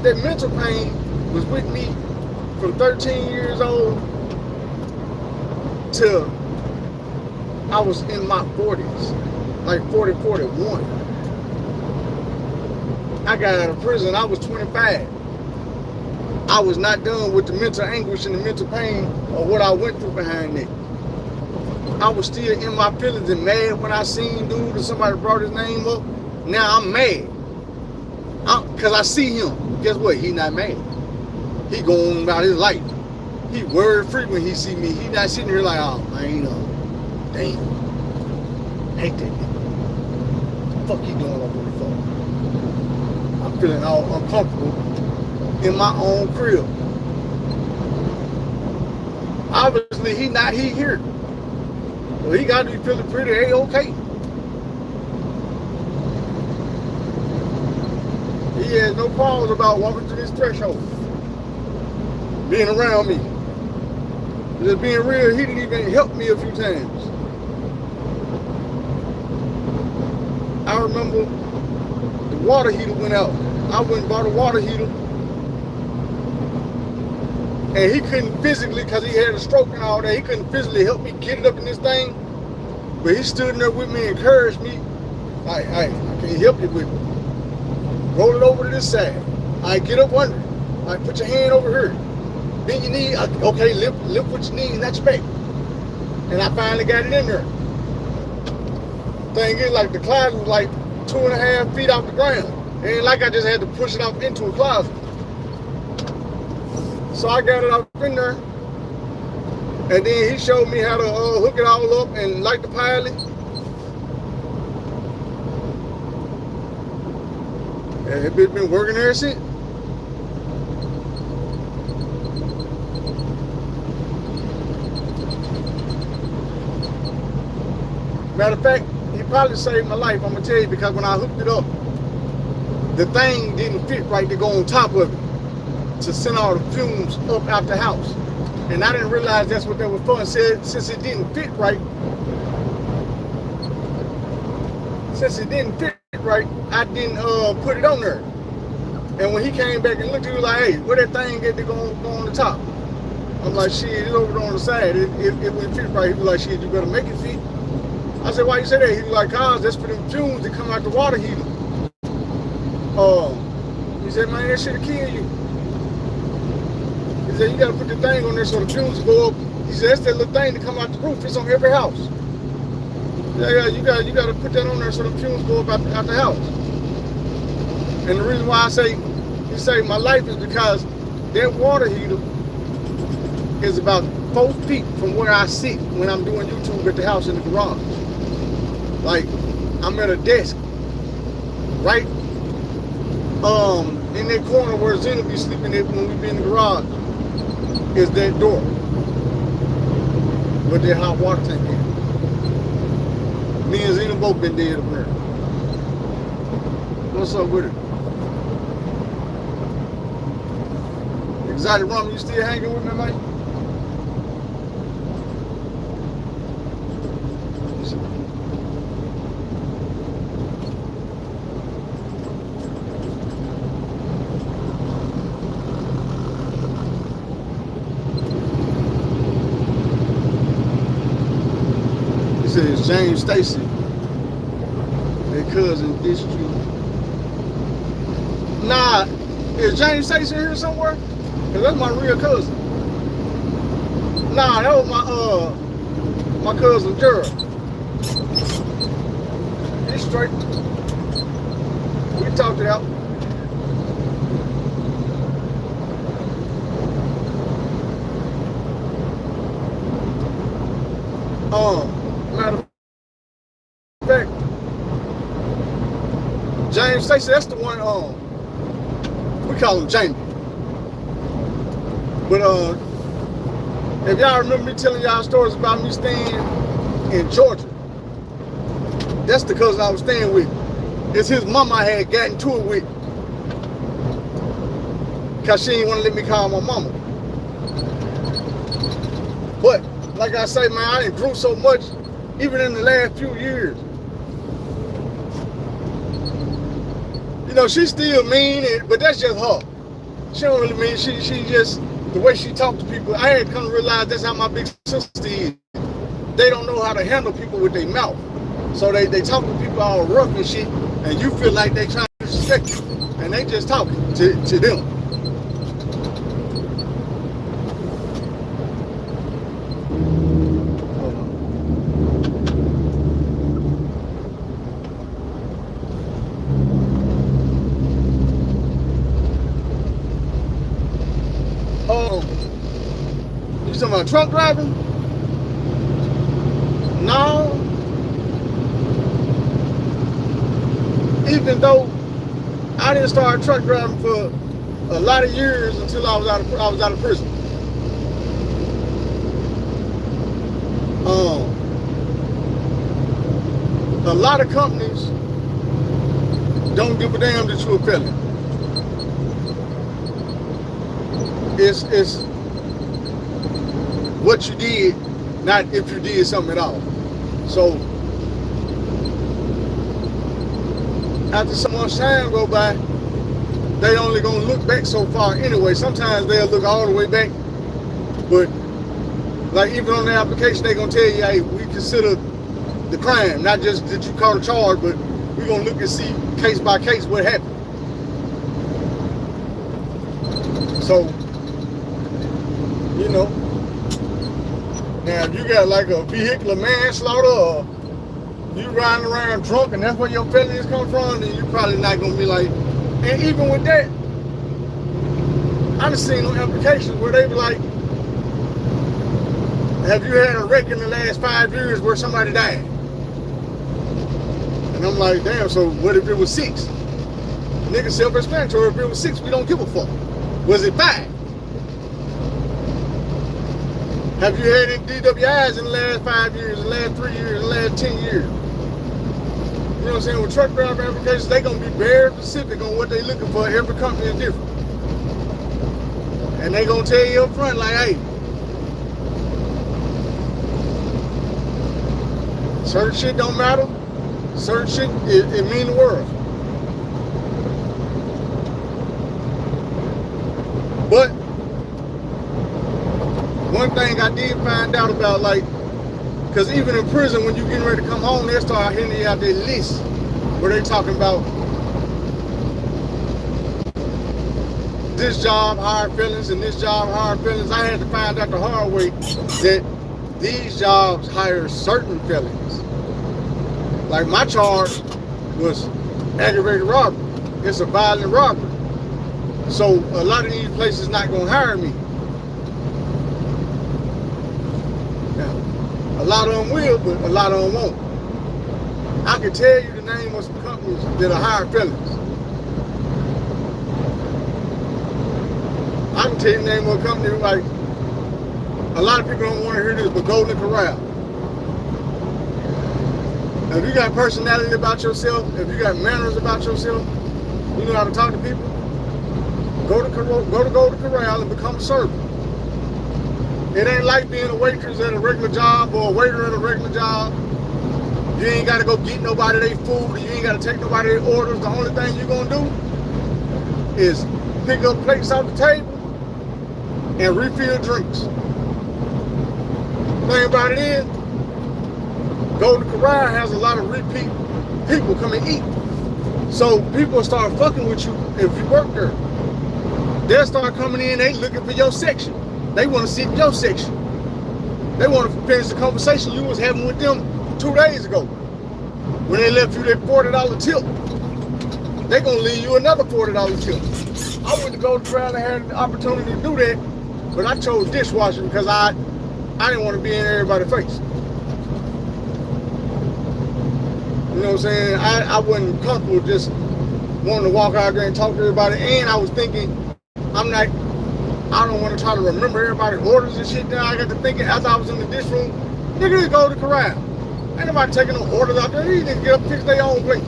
pain was with me from 13 years old till I was in my 40s, like 40, 41. I got out of prison, I was 25. I was not done with the mental anguish and the mental pain of what I went through behind that. I was still in my feelings and mad when I seen dude or somebody brought his name up. Now I'm mad. Because I see him. Guess what? He not mad. He going about his life. He worried free when he see me. He not sitting here like, oh man, you know, damn. Hate that nigga. What the fuck he doing over the phone? I'm feeling all uncomfortable in my own crib. Obviously he here. Well, he got to be feeling pretty A-okay. He has no problems about walking through this threshold, being around me. Just being real, he didn't even help me a few times. I remember the water heater went out. I went and bought a water heater. And he couldn't physically, because he had a stroke and all that, he couldn't physically help me get it up in this thing. But he stood there with me and encouraged me. Like, hey, I can't help you with it. Roll it over to this side. Get up under it. Put your hand over here. Bend your knee. Okay, lift with your knee and that's your back. And I finally got it in there. Thing is, like, the closet was like 2.5 feet off the ground. It ain't like I just had to push it off into a closet. So I got it up in there, and then he showed me how to hook it all up and light the pilot. And it's been working ever since. Matter of fact, he probably saved my life, I'm gonna tell you, because when I hooked it up, the thing didn't fit right to go on top of it, to send all the fumes up out the house. And I didn't realize that's what they were for. And said, since it didn't fit right, I didn't put it on there. And when he came back and looked, he was like, hey, where that thing get to go on the top? I'm like, shit, it's over on the side. It wouldn't fit right. He was like, shit, you better make it fit. I said, why you say that? He was like, cause that's for them fumes that come out the water heater. said, man, that shit'll kill you. He said, you gotta put the thing on there so the fumes go up. He said, that's that little thing that come out the roof. It's on every house. Yeah, you gotta put that on there so the fumes go up out the house. And the reason why I say he saved my life is because that water heater is about 4 feet from where I sit when I'm doing YouTube at the house in the garage. Like, I'm at a desk, right? In that corner where Zena be sleeping at when we be in the garage, is that door with that hot water tank in. Me and Zena both been dead up there. What's up with it? Exotic Rum, you still hanging with me, mate? He says James Stacy, their cousin, this you. Nah, is James Stacy here somewhere? Cause that's my real cousin. Nah, that was my cousin Gerald. He's straight. We talked it out. Matter of fact, James Stacy, that's the one. We call him Jamie. But if y'all remember me telling y'all stories about me staying in Georgia, that's the cousin I was staying with. It's his mama I had gotten to it with, cause she didn't want to let me call my mama. But like I say, man, I done grew so much, even in the last few years. You know, she's still mean, but that's just her. She don't really mean. She just, the way she talk to people. I had come to realize that's how my big sister is. They don't know how to handle people with their mouth. So they talk to people all rough and shit, and you feel like they trying to disrespect you, and they just talking to them. You talking about truck driving? No. Even though I didn't start truck driving for a lot of years until I was out of prison. A lot of companies don't give a damn that you're a felon. It's what you did, not if you did something at all. So after so much time go by, they only gonna look back so far anyway. Sometimes they'll look all the way back, but like even on the application, they gonna tell you, hey, we consider the crime, not just that you caught a charge, but we're gonna look and see case by case what happened. So, you know, now if you got like a vehicular manslaughter or you riding around drunk and that's where your felonies come from, then you probably not gonna be like, and even with that, I done seen on applications where they be like, have you had a wreck in the last 5 years where somebody died? And I'm like, damn, so what if it was 6? Nigga, self-explanatory, if it was 6, we don't give a fuck. Was it 5? Have you had any DWIs in the last 5 years, in the last 3 years, in the last 10 years? You know what I'm saying? With truck driver applications, they gonna be very specific on what they looking for. Every company is different. And they gonna tell you up front, like, hey, certain shit don't matter. Certain shit, it mean the world. But one thing I did find out about, like, because even in prison, when you getting ready to come home, they start handing you out their list where they talking about this job hired felons and this job hired felons. I had to find out the hard way that these jobs hire certain felons. Like my charge was aggravated robbery. It's a violent robbery. So a lot of these places not gonna hire me. Now, a lot of them will, but a lot of them won't. I can tell you the name of some companies that are hiring felons. I can tell you the name of a company like, a lot of people don't want to hear this, but Golden Corral. Now, if you got personality about yourself, if you got manners about yourself, you know how to talk to people, go to Golden Corral and become a servant. It ain't like being a waitress at a regular job or a waiter at a regular job. You ain't got to go get nobody their food. You ain't got to take nobody their orders. The only thing you're going to do is pick up plates off the table and refill drinks. The thing about it is, Golden Corral has a lot of repeat people come and eat. So people start fucking with you if you work there. They'll start coming in, they looking for your section. They want to sit in your section. They want to finish the conversation you was having with them 2 days ago. When they left you that $40 tip, they gonna leave you another $40 tip. I went to Golden Corral and had the opportunity to do that, but I chose dishwashing because I didn't want to be in everybody's face. You know what I'm saying? I wasn't comfortable just wanting to walk out there and talk to everybody. And I was thinking, I don't want to try to remember everybody's orders and shit. Now I got to thinking after I was in the dish room, nigga, just go to the corral. Ain't nobody taking no orders out there. These niggas get up and fix their own plate.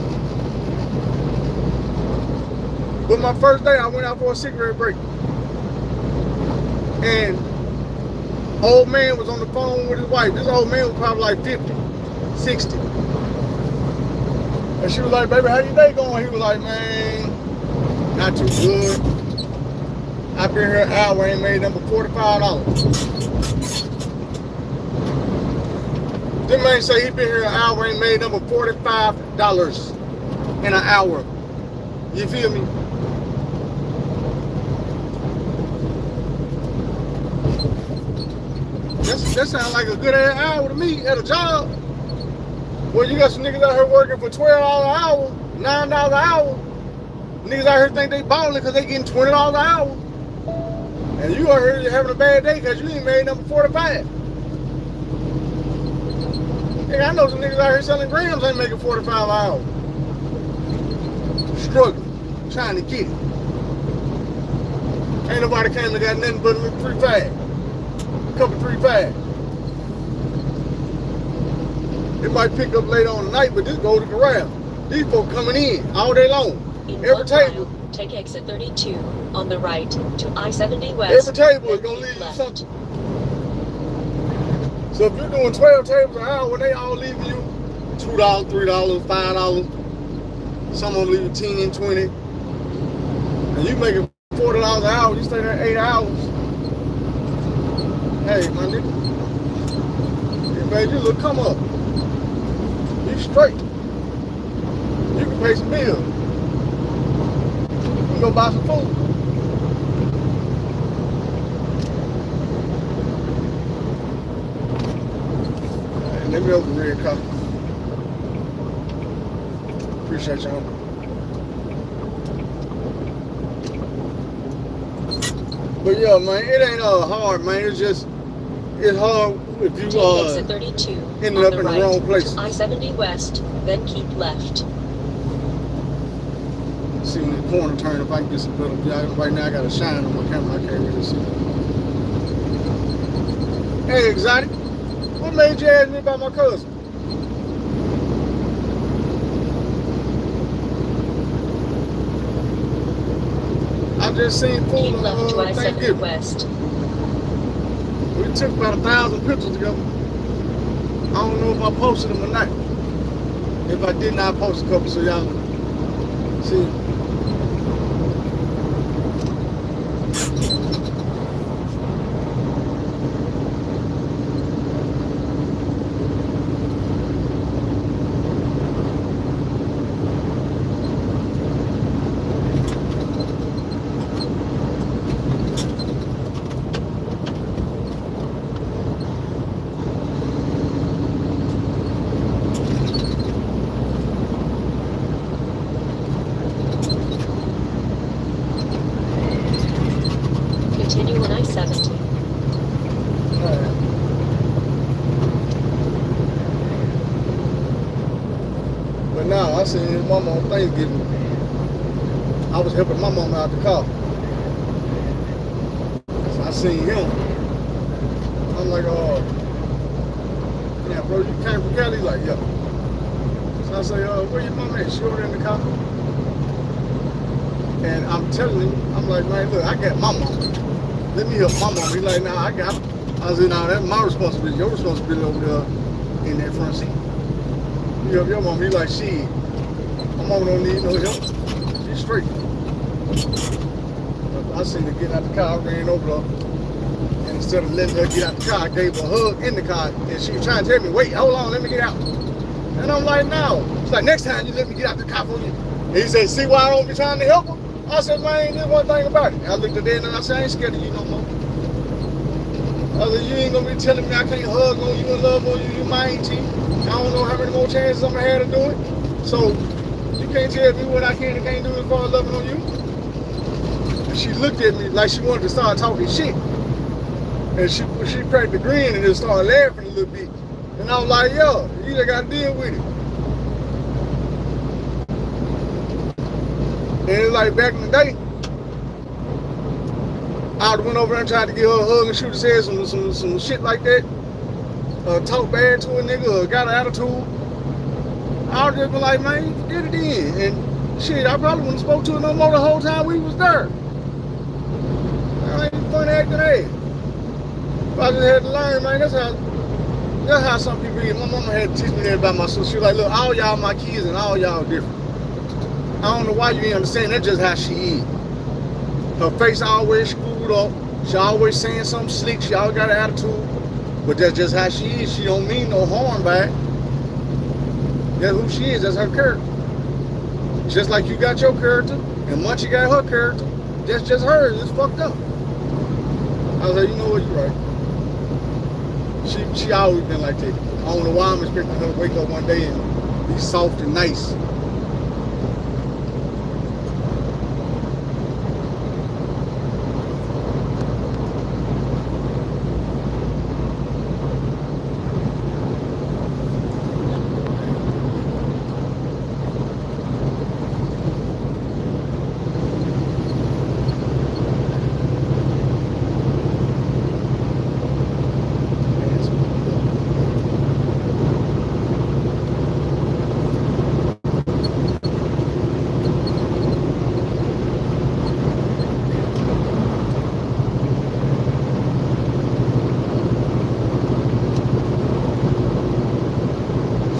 But my first day, I went out for a cigarette break. And old man was on the phone with his wife. This old man was probably like 50, 60. And she was like, baby, how your day going? He was like, man, not too good. I've been here an hour, ain't made number $45. This man say he been here an hour, ain't made number $45 in an hour. You feel me? That sounds like a good ass hour to me at a job. Well, you got some niggas out here working for $12 an hour, $9 an hour. Niggas out here think they balling because they getting $20 an hour. And you out here having a bad day because you ain't made number 45. Hey, I know some niggas out here selling grams ain't making 45 an hour. Struggling, trying to get it. Ain't nobody came and got nothing but a little 3-5. A couple 3-5. It might pick up later on tonight, but this go to Corral. These folks coming in all day long. Every table. Take exit 32 on the right to I-70 West. Every table is gonna leave you something. So if you're doing 12 tables an hour, when they all leaving you $2, $3, $5, some of them leave you 10 and 20, and you making $40 an hour, you stay there 8 hours. Hey, my nigga, you made you look come up. You straight. You can pay some bills. You go buy some food. Hey, let me open the red coffee. Appreciate y'all. But yeah, man, it ain't hard, man. It's hard if you exit 32 ended up in the wrong place. I-70 West, then keep left. See when the corner turn, if I can get some better. Right now I got a shine on my camera, I can't really see. Hey, Exotic, what made you ask me about my cousin? I just seen Keep food left to on I-70 Thanksgiving. West. We took about 1,000 pictures together. I don't know if I posted them or not. If I did not, post a couple so y'all see. continue on I-70. Alright. But now I seen his mama on Thanksgiving. I was helping my mama out the car. So I seen him. I'm like, yeah, bro, you came from Cali? He's like, yeah. So I say, where your mama at? She over there in the car. And I'm telling him, I'm like, man, look, I got my mama. Let me help my mama. He's like, nah, I got her. I said, nah, that's my responsibility. Your responsibility over there in that front seat. You help your mama. He's like, shit, my mama don't need no help. She's straight. I seen her get out the car, I ran over there. And instead of letting her get out the car, I gave her a hug in the car. And she was trying to tell me, wait, hold on, let me get out. And I'm like, no. She's like, next time you let me get out the car for you. And he said, see why I don't be trying to help her? I said, man, there's one thing about it. I looked at that and I said, I ain't scared of you no more. I said, you ain't gonna be telling me I can't hug on you and love on you, you my auntie. I don't know how many more chances I'm gonna have to do it. So you can't tell me what I can and can't do as far as loving on you. And she looked at me like she wanted to start talking shit. And she cracked the grin and just started laughing a little bit. And I was like, yo, you just gotta deal with it. And it's like back in the day, I would've went over there and tried to get her a hug and shoot his head, some shit like that. Talk bad to a nigga or got an attitude. I would've just been like, man, forget it then. And shit, I probably wouldn't spoke to her no more the whole time we was there. I ain't funny acting ass. I just had to learn, man, that's how some people is. My mama had to teach me that about my sister. She was like, look, all y'all my kids and all y'all different. I don't know why you ain't understand. That's just how she is. Her face always screwed up. She always saying something slick. She always got an attitude. But that's just how she is. She don't mean no harm by it. That's who she is. That's her character. Just like you got your character and Munchie got her character. That's just hers. It's fucked up. I was like, you know what, you're right. She always been like that. I don't know why I'm expecting her to wake up one day and be soft and nice.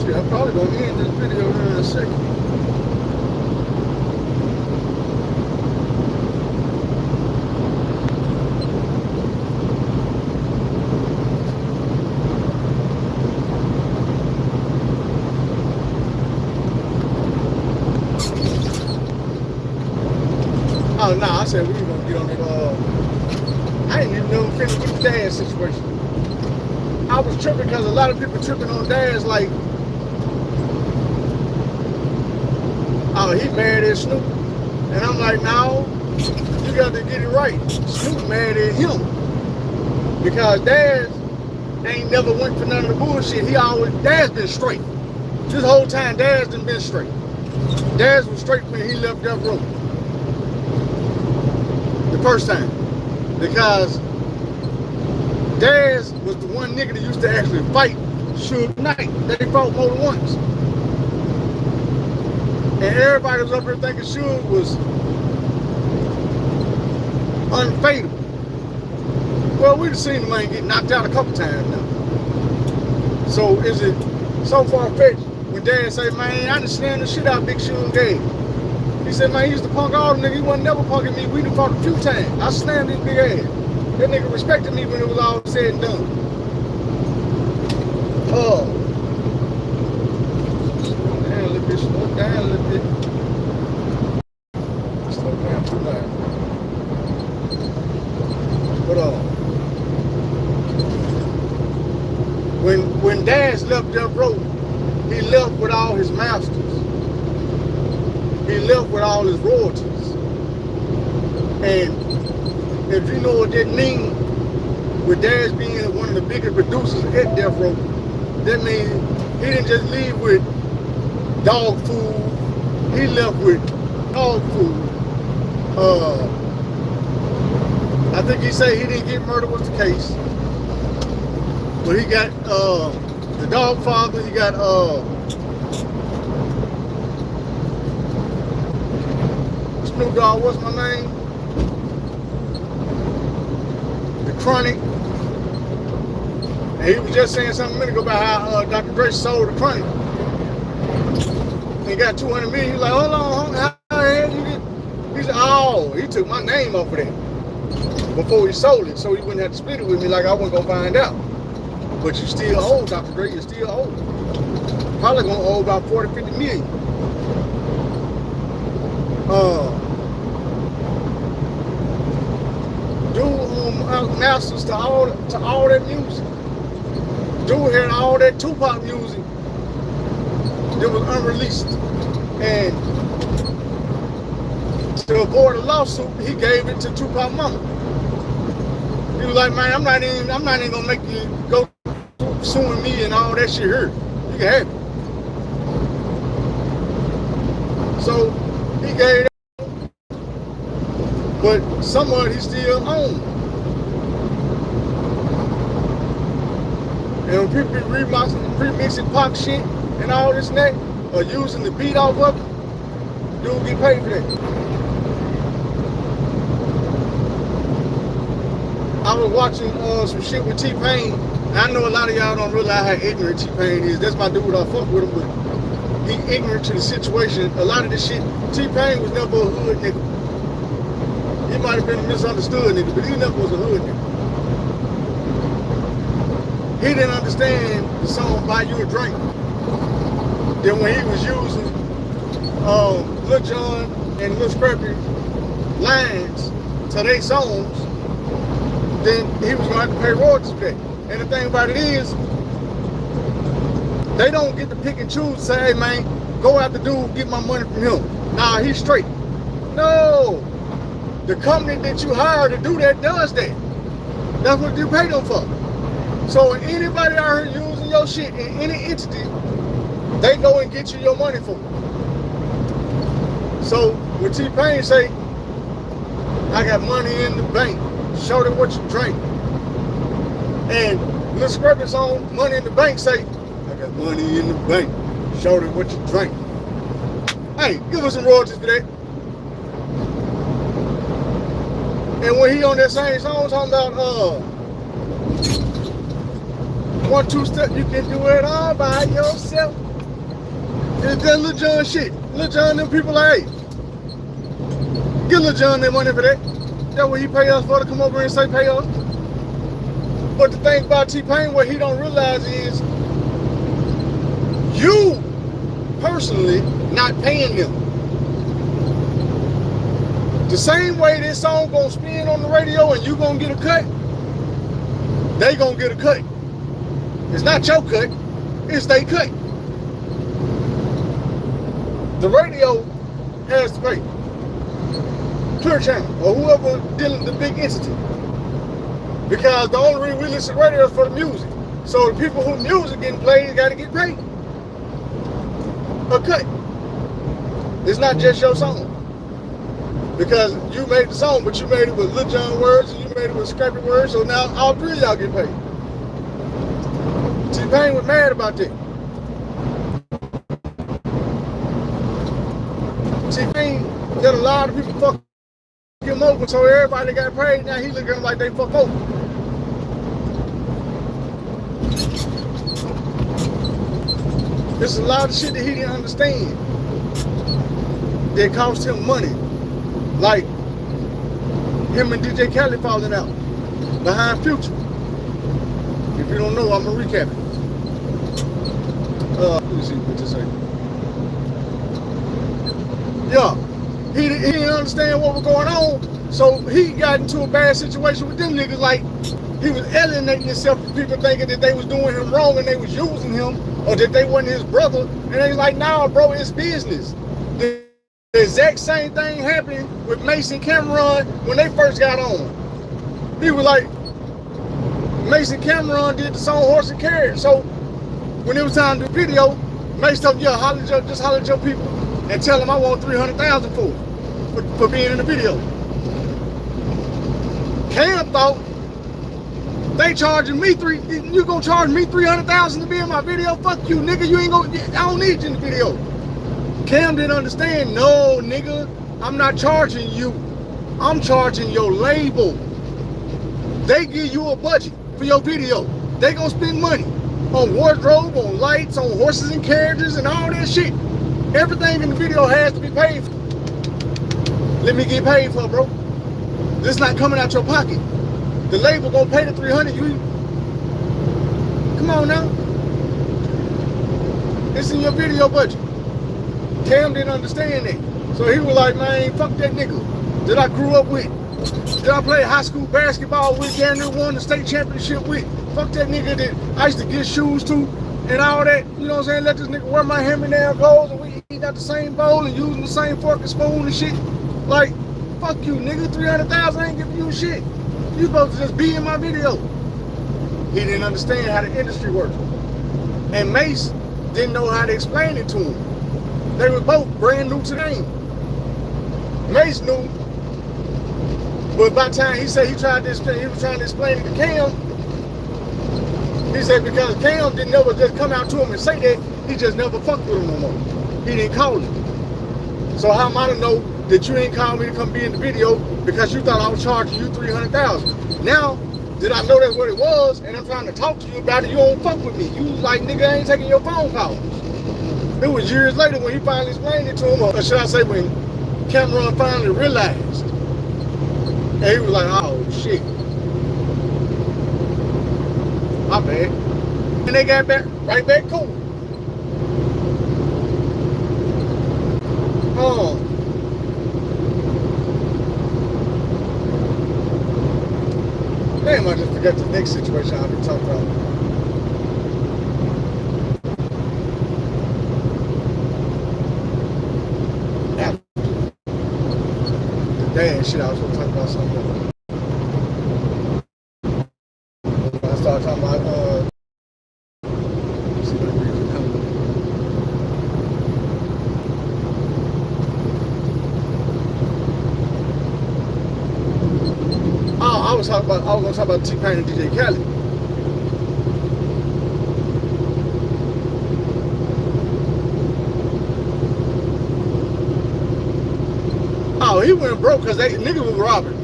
I'm probably going to end this video here in a second. Oh, no, I said we were going to get on it. I ain't even know finished with the dad situation. I was tripping because a lot of people tripping on dads like, oh, he mad at Snoop. And I'm like, no, you got to get it right. Snoop mad at him. Because Dad ain't never went for none of the bullshit. Dad's been straight. This whole time, Dad's done been straight. Dad's was straight when he left Death Row. The first time. Because Daz was the one nigga that used to actually fight Suge Knight. They fought more than once. And everybody was up here thinking Suge was unfadable. Well, we've seen the man get knocked out a couple times now. So is it so far-fetched when Dad say, man, I done slammed the shit out of Big Suge Gay. He said, man, he used to punk all the niggas. He wasn't never punking me. We done fought a few times. I slammed his big ass. That nigga respected me when it was all said and done. Oh. Slow down a little bit, slow down a little bit. Slow down too loud. But when Daz left Death Row, he left with all his masters. He left with all his royalties. And if you know what that means, with Dash being one of the biggest producers at Death Row, that means he didn't just leave with dog food. He left with dog food. I think he said he didn't get murder was the case. But he got the dog father, he got Snoop Dogg, what's my name? The Chronic. And he was just saying something a minute ago about how Dr. Dre sold the Chronic. He got 200 million. He's like, hold on, how the hell you get? He said, oh, he took my name off of that before he sold it, so he wouldn't have to split it with me like I wasn't gonna find out. But you still owe, Dr. Dre, you still owe. Probably gonna owe about 40, 50 million. Dude masters to all that music. Dude had all that Tupac music that was unreleased, and to avoid a lawsuit, he gave it to Tupac mama. He was like, man, I'm not even gonna make you go suing me and all that shit here. You can have it. So he gave it, but some of it he still owned. And when people be remixing Pac shit and all this and that, or using the beat off of it, dude get paid for that. I was watching some shit with T-Pain. I know a lot of y'all don't realize how ignorant T-Pain is. That's my dude, I fuck with him, but he ignorant to the situation. A lot of this shit, T-Pain was never a hood nigga. He might have been a misunderstood nigga, but he never was a hood nigga. He didn't understand the song Buy You a Drink. Then when he was using Lil Jon and Lil Scrappy lines to their songs, then he was going to have to pay royalties for that. And the thing about it is, they don't get to pick and choose and say, hey man, go out the dude, get my money from him. Nah, he's straight. No. The company that you hire to do that does that. That's what you pay them for. So anybody out here using your shit in any entity, they go and get you your money for it. So when T-Pain say, I got money in the bank, show them what you drink. And Lil Scrappy's on Money in the Bank say, I got money in the bank, show them what you drink. Hey, give us some royalties for that. And when he on that same song talking about 1, 2 step, you can do it all by yourself. It's that Lil Jon shit. Lil Jon, them people like, hey, give Lil Jon their money for that. That's what he pay us for, to come over and say pay us. But the thing about T-Pain, what he don't realize is, you personally not paying him. The same way this song gonna spin on the radio and you gonna get a cut, they gonna get a cut. It's not your cut, it's their cut. The radio has to pay. Clear Channel, or whoever dealing with the big entity. Because the only reason we listen to radio is for the music. So the people who music getting played gotta get paid. A cut. It's not just your song. Because you made the song, but you made it with Lil Jon words and you made it with Scrappy words, so now all three of y'all get paid. T-Pain was mad about that. T-Pain let a lot of people fuck him over, so everybody got paid. Now he looking at them like they fuck over. There's a lot of shit that he didn't understand that cost him money. Like him and DJ Khaled falling out behind Future. If you don't know, I'm gonna recap it. Let me see what to say. Yeah, he didn't understand what was going on, so he got into a bad situation with them niggas. Like he was alienating himself from people thinking that they was doing him wrong and they was using him, or that they wasn't his brother. And they was like, nah, bro, it's business. The exact same thing happened with Mason Cameron when they first got on. He was like, Mason Cameron did the song Horse and Carriage. So when it was time to do video, Mason told me, yeah, just holler at your people and tell them I want $300,000 for being in the video. Cam thought they charging me you gonna charge me $300,000 to be in my video? Fuck you, nigga. You ain't gonna. I don't need you in the video. Cam didn't understand. No, nigga, I'm not charging you. I'm charging your label. They give you a budget for your video. They gonna spend money on wardrobe, on lights, on horses and carriages, and all that shit. Everything in the video has to be paid for. Let me get paid for, bro. This not coming out your pocket. The label gonna pay the $300. You come on now. It's in your video budget. Cam didn't understand that, so he was like, man, fuck that nigga that I grew up with, that I played high school basketball with, damn near won the state championship with. Fuck that nigga that I used to get shoes to and all that. You know what I'm saying? Let this nigga wear my hand-me-down clothes and we eat out the same bowl and using the same fork and spoon and shit. Like, fuck you, nigga. $300,000 ain't giving you shit. You supposed to just be in my video. He didn't understand how the industry works. And Mace didn't know how to explain it to him. They were both brand new to the game. Mace knew, but by the time he said he was trying to explain it to Cam, he said because Cam didn't ever just come out to him and say that, he just never fucked with him no more. He didn't call him. So how am I to know that you ain't called me to come be in the video because you thought I was charging you $300,000? Now that I know that's what it was and I'm trying to talk to you about it, you don't fuck with me. You like, nigga, I ain't taking your phone calls. It was years later when he finally explained it to him, or should I say when Cameron finally realized. And he was like, oh shit. My bad. And they got back right back cool. Damn, I just forgot the next situation I've been talking about. After the day and shit, I was going to talk about something else. I started talking about, let's see what it is coming. I was going to talk about T-Pain and DJ Khaled. Oh, he went broke because they niggas was robbing.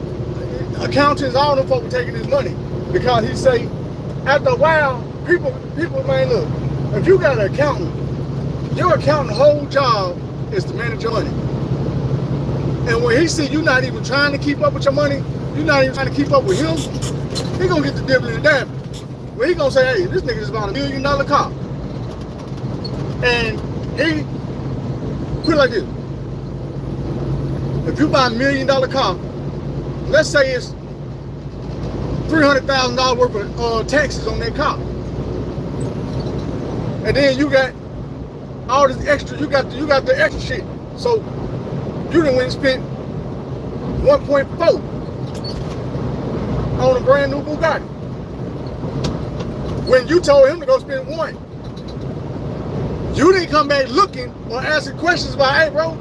Accountants, all them folk were taking his money because he say, after a while, people, man, look, if you got an accountant, your accountant's whole job is to manage your money. And when he see you not even trying to keep up with your money, you're not even trying to keep up with him, he gonna get the dibbling and dabbling. Well, he gonna say, hey, this nigga is about $1 million car. And he put it like this. If you buy $1 million car, let's say it's $300,000 worth of taxes on that car. And then you got all this extra, you got the extra shit. So you done went and spent 1.4 on a brand new Bugatti. When you told him to go spend 1, you didn't come back looking or asking questions about, hey bro,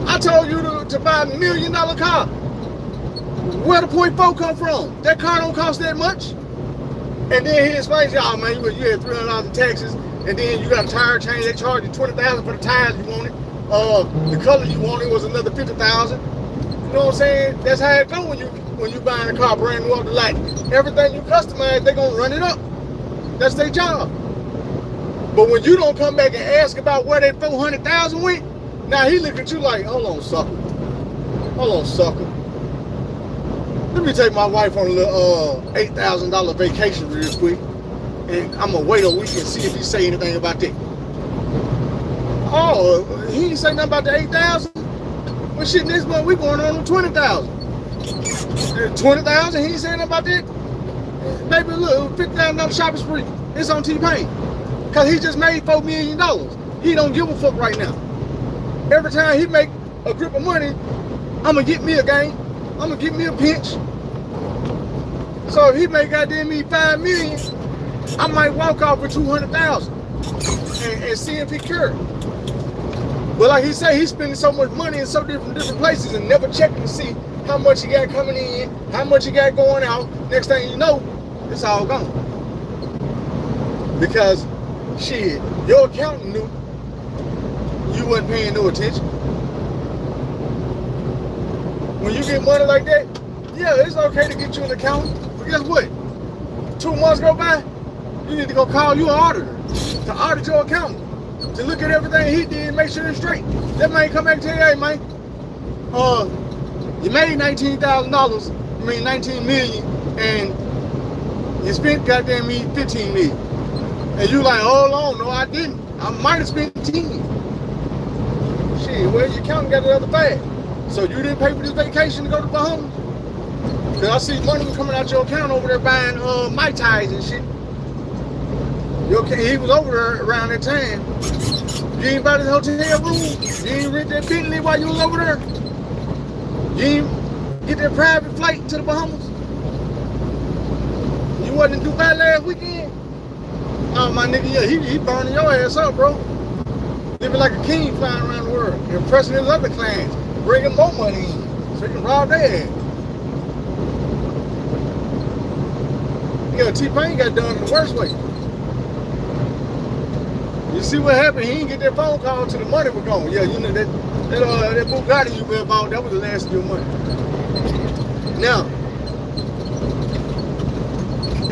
I told you to buy $1 million car. Where the 0.4 come from? That car don't cost that much. And then he explains, oh man, you had $300 in taxes, and then you got a tire change. They charge you $20,000 for the tires you wanted. The color you wanted was another $50,000. You know what I'm saying? That's how it go when you buying a car brand new off the lot. Everything you customize, they gonna run it up. That's their job. But when you don't come back and ask about where that $400,000 went, now he look at you like, hold on, sucker. Hold on, sucker. Let me take my wife on a little $8,000 vacation real quick, and I'm gonna wait a week and see if he say anything about that. Oh, he ain't say nothing about the 8,000. Well, shit, next month we going on 20,000. 20,000, he ain't saying nothing about that. Maybe a little $50,000 shopping spree. It's on T-Pain, cause he just made $4 million. He don't give a fuck right now. Every time he make a grip of money, I'm gonna get me a game. I'm gonna get me a pinch. So if he make goddamn me $5 million, I might walk off with 200,000 and see if he cure. But like he said, he's spending so much money in so different places and never checking to see how much he got coming in, how much he got going out. Next thing you know, it's all gone. Because shit, your accountant knew you wasn't paying no attention. When you get money like that, yeah, it's okay to get you an accountant. But guess what? 2 months go by, you need to go call you an auditor to audit your accountant, to look at everything he did and make sure it's straight. That man come back and tell you, hey man, you made $19,000, I mean 19 million, and you spent goddamn me 15 million. And you like, hold on, no I didn't. I might have spent 10. Shit, well your accountant got another bag. So you didn't pay for this vacation to go to Bahamas? Cause I see money coming out your account over there buying Mai Tais and shit. He was over there around that time. You ain't buy the hotel room. You ain't rent that Bentley while you was over there. You ain't get that private flight to the Bahamas. You wasn't in Dubai last weekend. Oh my nigga, yeah, he burning your ass up, bro. Living like a king flying around the world, impressing his other clients, bringing more money in, so he can rob their ass. Yeah, T-Pain got done in the worst way. You see what happened? He didn't get that phone call till the money was gone. Yeah, you know that Bugatti you bought, that was the last of your money. Now,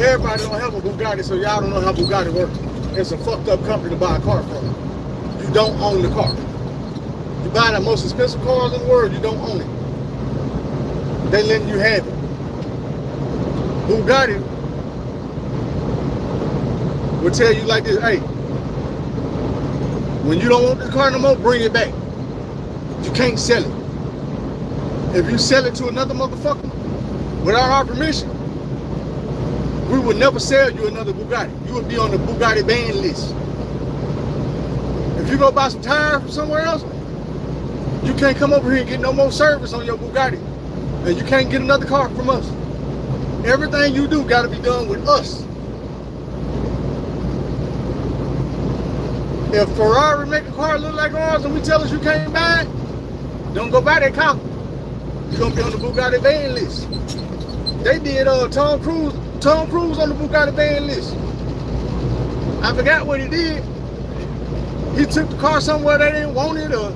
everybody don't have a Bugatti, so y'all don't know how Bugatti works. It's a fucked up company to buy a car from. You don't own the car. You buy the most expensive cars in the world, you don't own it. They letting you have it. Bugatti will tell you like this, hey, when you don't want the car no more, bring it back. You can't sell it. If you sell it to another motherfucker without our permission, we would never sell you another Bugatti. You would be on the Bugatti ban list. If you go buy some tires from somewhere else, you can't come over here and get no more service on your Bugatti. And you can't get another car from us. Everything you do got to be done with us. If Ferrari make a car look like ours and we tell us you can't buy it, don't go buy that car. You're going to be on the Bugatti ban list. They did Tom Cruise on the Bugatti ban list. I forgot what he did. He took the car somewhere they didn't want it or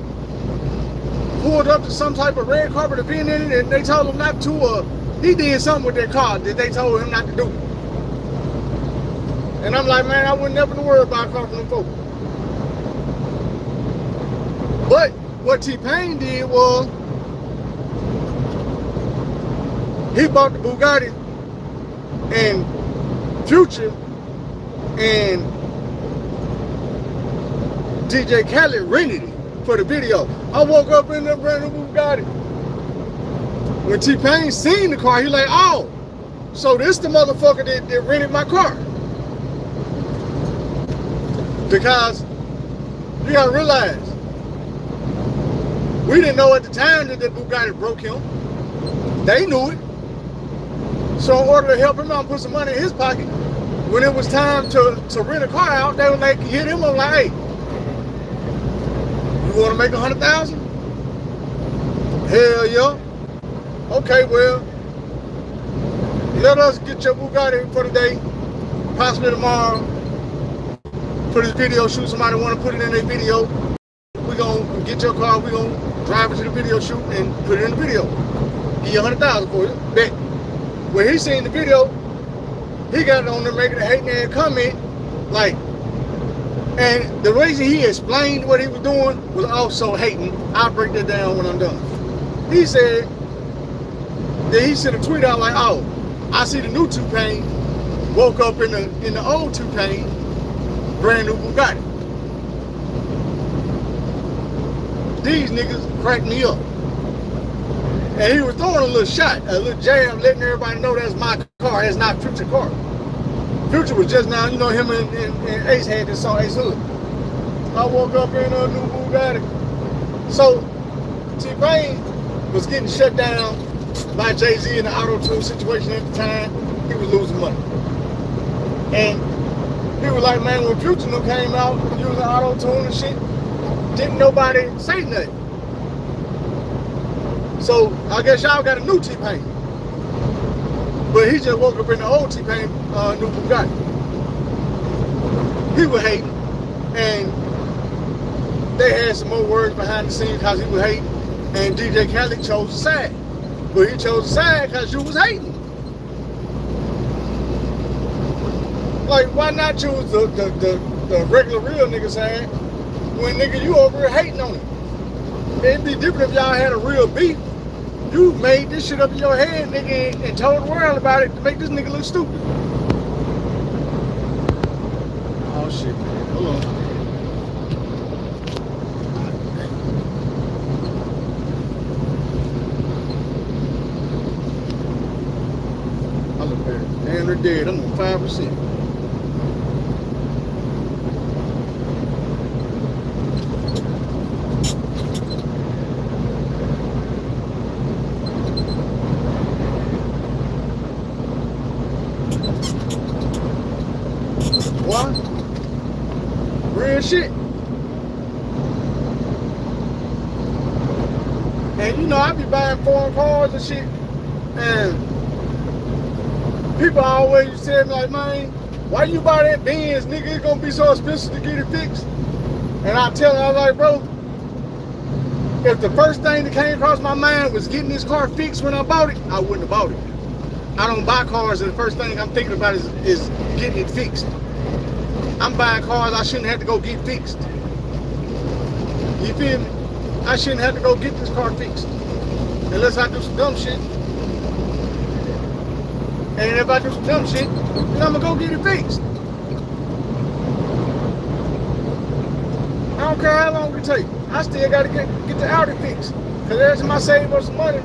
pulled up to some type of red carpet event in it and they told him not to. He did something with their car that they told him not to do. And I'm like, man, I would never worry about a car from them folks. But what T-Pain did was he bought the Bugatti and Future and DJ Khaled rented it for the video. I woke up in the brand new Bugatti. When T-Pain seen the car, he like, oh, so this the motherfucker that rented my car. Because you gotta realize, we didn't know at the time that the Bugatti broke him. They knew it. So in order to help him out and put some money in his pocket, when it was time to rent a car out, they would like hit him up like, hey, you want to make 100,000? Hell yeah. Okay, well, let us get your Bugatti for the day, possibly tomorrow. For this video shoot, somebody want to put it in their video. We're going to get your car, we're going to drive it to the video shoot and put it in the video. Give you 100,000 for it. Bet. When he seen the video, he got it on there making a hating ass comment, like, and the reason he explained what he was doing was also hating. I'll break that down when I'm done. He said that he sent a tweet out like, oh, I see the new T-Pain woke up in the old T-Pain, brand new Bugatti. These niggas cracked me up. And he was throwing a little shot, a little jab, letting everybody know that's my car, that's not Future car. Future was just now, you know, him and Ace had this song, Ace Hood. I woke up in a new Bugatti. So T-Pain was getting shut down like Jay-Z in the auto-tune situation at the time, he was losing money. And he was like, man, when Future came out using auto-tune and shit, didn't nobody say nothing. So I guess y'all got a new T-Pain. But he just woke up in the old T-Pain new Bugatti. He was hating. And they had some more words behind the scenes because he was hating. And DJ Khaled chose the side. But he chose the side because you was hating. Like, why not choose the regular real nigga side when nigga you over here hating on him? It'd be different if y'all had a real beef. You made this shit up in your head, nigga, and told the world about it to make this nigga look stupid. Oh shit, man. Hold on. I look better. Damn, they're dead. I'm on 5%. What? Real shit. And you know, I be buying foreign cars and shit. And people always say me like, man, why you buy that Benz, nigga? It's gonna be so expensive to get it fixed. And I tell them, I was like, bro, if the first thing that came across my mind was getting this car fixed when I bought it, I wouldn't have bought it. I don't buy cars and the first thing I'm thinking about is getting it fixed. I'm buying cars I shouldn't have to go get fixed. You feel me? I shouldn't have to go get this car fixed. Unless I do some dumb shit. And if I do some dumb shit, then I'm gonna go get it fixed. I don't care how long it takes. I still gotta get the Audi fixed. Cause every time I save up some money,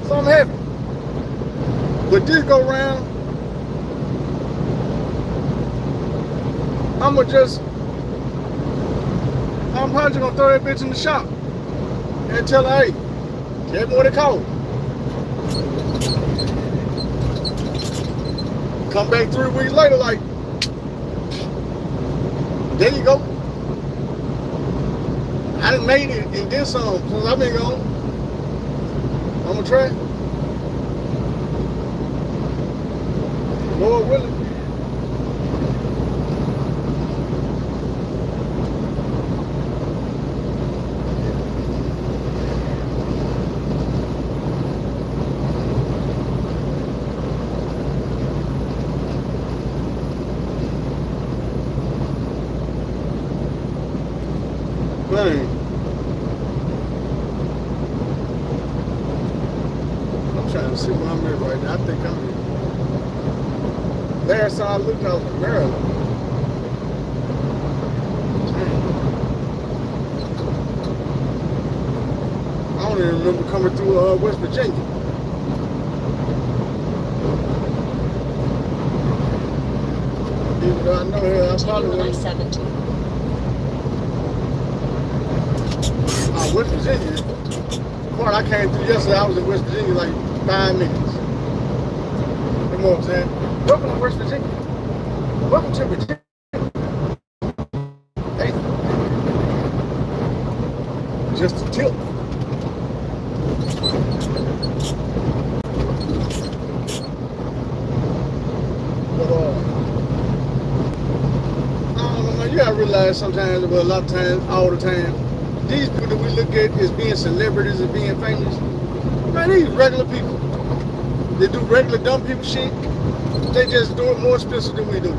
so I'm happy. But this go round, I'm probably just gonna throw that bitch in the shop and tell her, hey, tell me what it costs. Come back 3 weeks later, like, there you go. I done made it and did some since I've been gone. I'm gonna try. Lord willing. Man. I'm trying to see where I'm at right now. I think I'm in. Last time I looked, I was in Maryland. I don't even remember coming through West Virginia. Even though I know here, I probably went. West Virginia. The part I came through yesterday, I was in West Virginia like 5 minutes. You know what I'm saying? Welcome to West Virginia. Welcome to Virginia. Hey. Just a tip. But I don't know, man. You gotta realize sometimes, well, a lot of times, all the time, these people that we look at as being celebrities and being famous, man, these regular people. They do regular dumb people shit. They just do it more expensive than we do.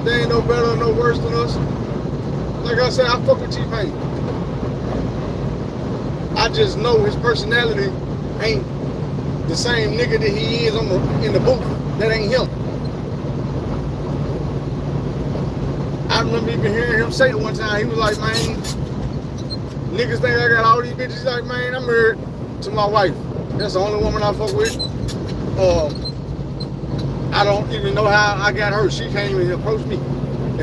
They ain't no better or no worse than us. Like I said, I fuck with T-Pain. I just know his personality ain't the same nigga that he is in the booth. That ain't him. I remember even hearing him say it one time. He was like, man, niggas think I got all these bitches. He's like, man, I'm married to my wife. That's the only woman I fuck with. I don't even know how I got her. She can't even approach me.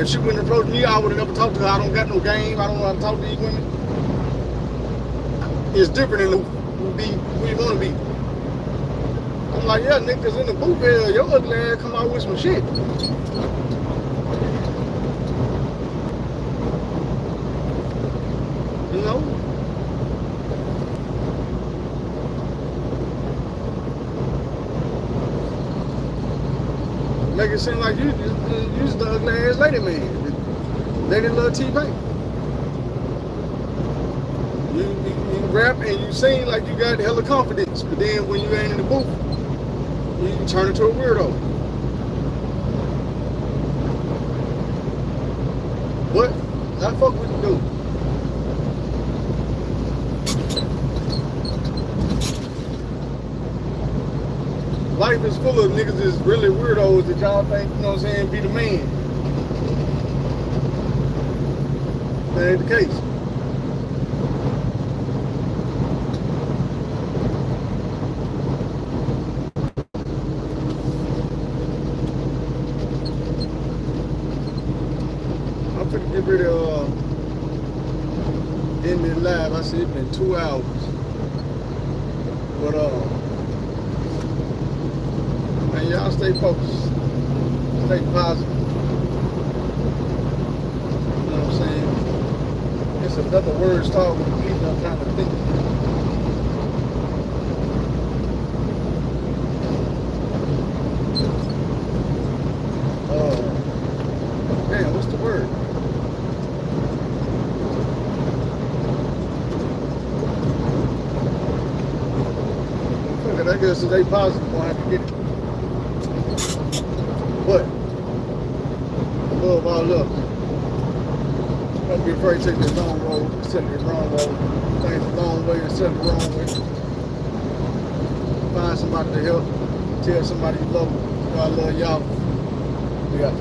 If she wouldn't approach me, I would have never talked to her. I don't got no game. I don't know how to talk to these women. It's different in the booth. Be who you want to be. I'm like, yeah, niggas in the booth, hell, your ugly ass come out with some shit. You know? Make it seem like you just the ugly ass lady man. Lady love T-Pain. You rap and you sing like you got hella confidence, but then when you ain't in the booth, you turn into a weirdo. But I fuck with you, dude. Life is full of niggas that's really weirdos that y'all think, you know what I'm saying, be the man. That ain't the case. I'm finna get rid of ending live. I said it's been 2 hours. But man, y'all stay focused. Stay positive. You know what I'm saying? It's another word start with the people I'm trying to think. Man, what's the word? Fuck it, I guess if they positive, we'll have to get it. But love all love. Don't be afraid to take the long road instead of the wrong road. Things the long way instead of the wrong way. Find somebody to help. Tell somebody you love them. I love y'all. We got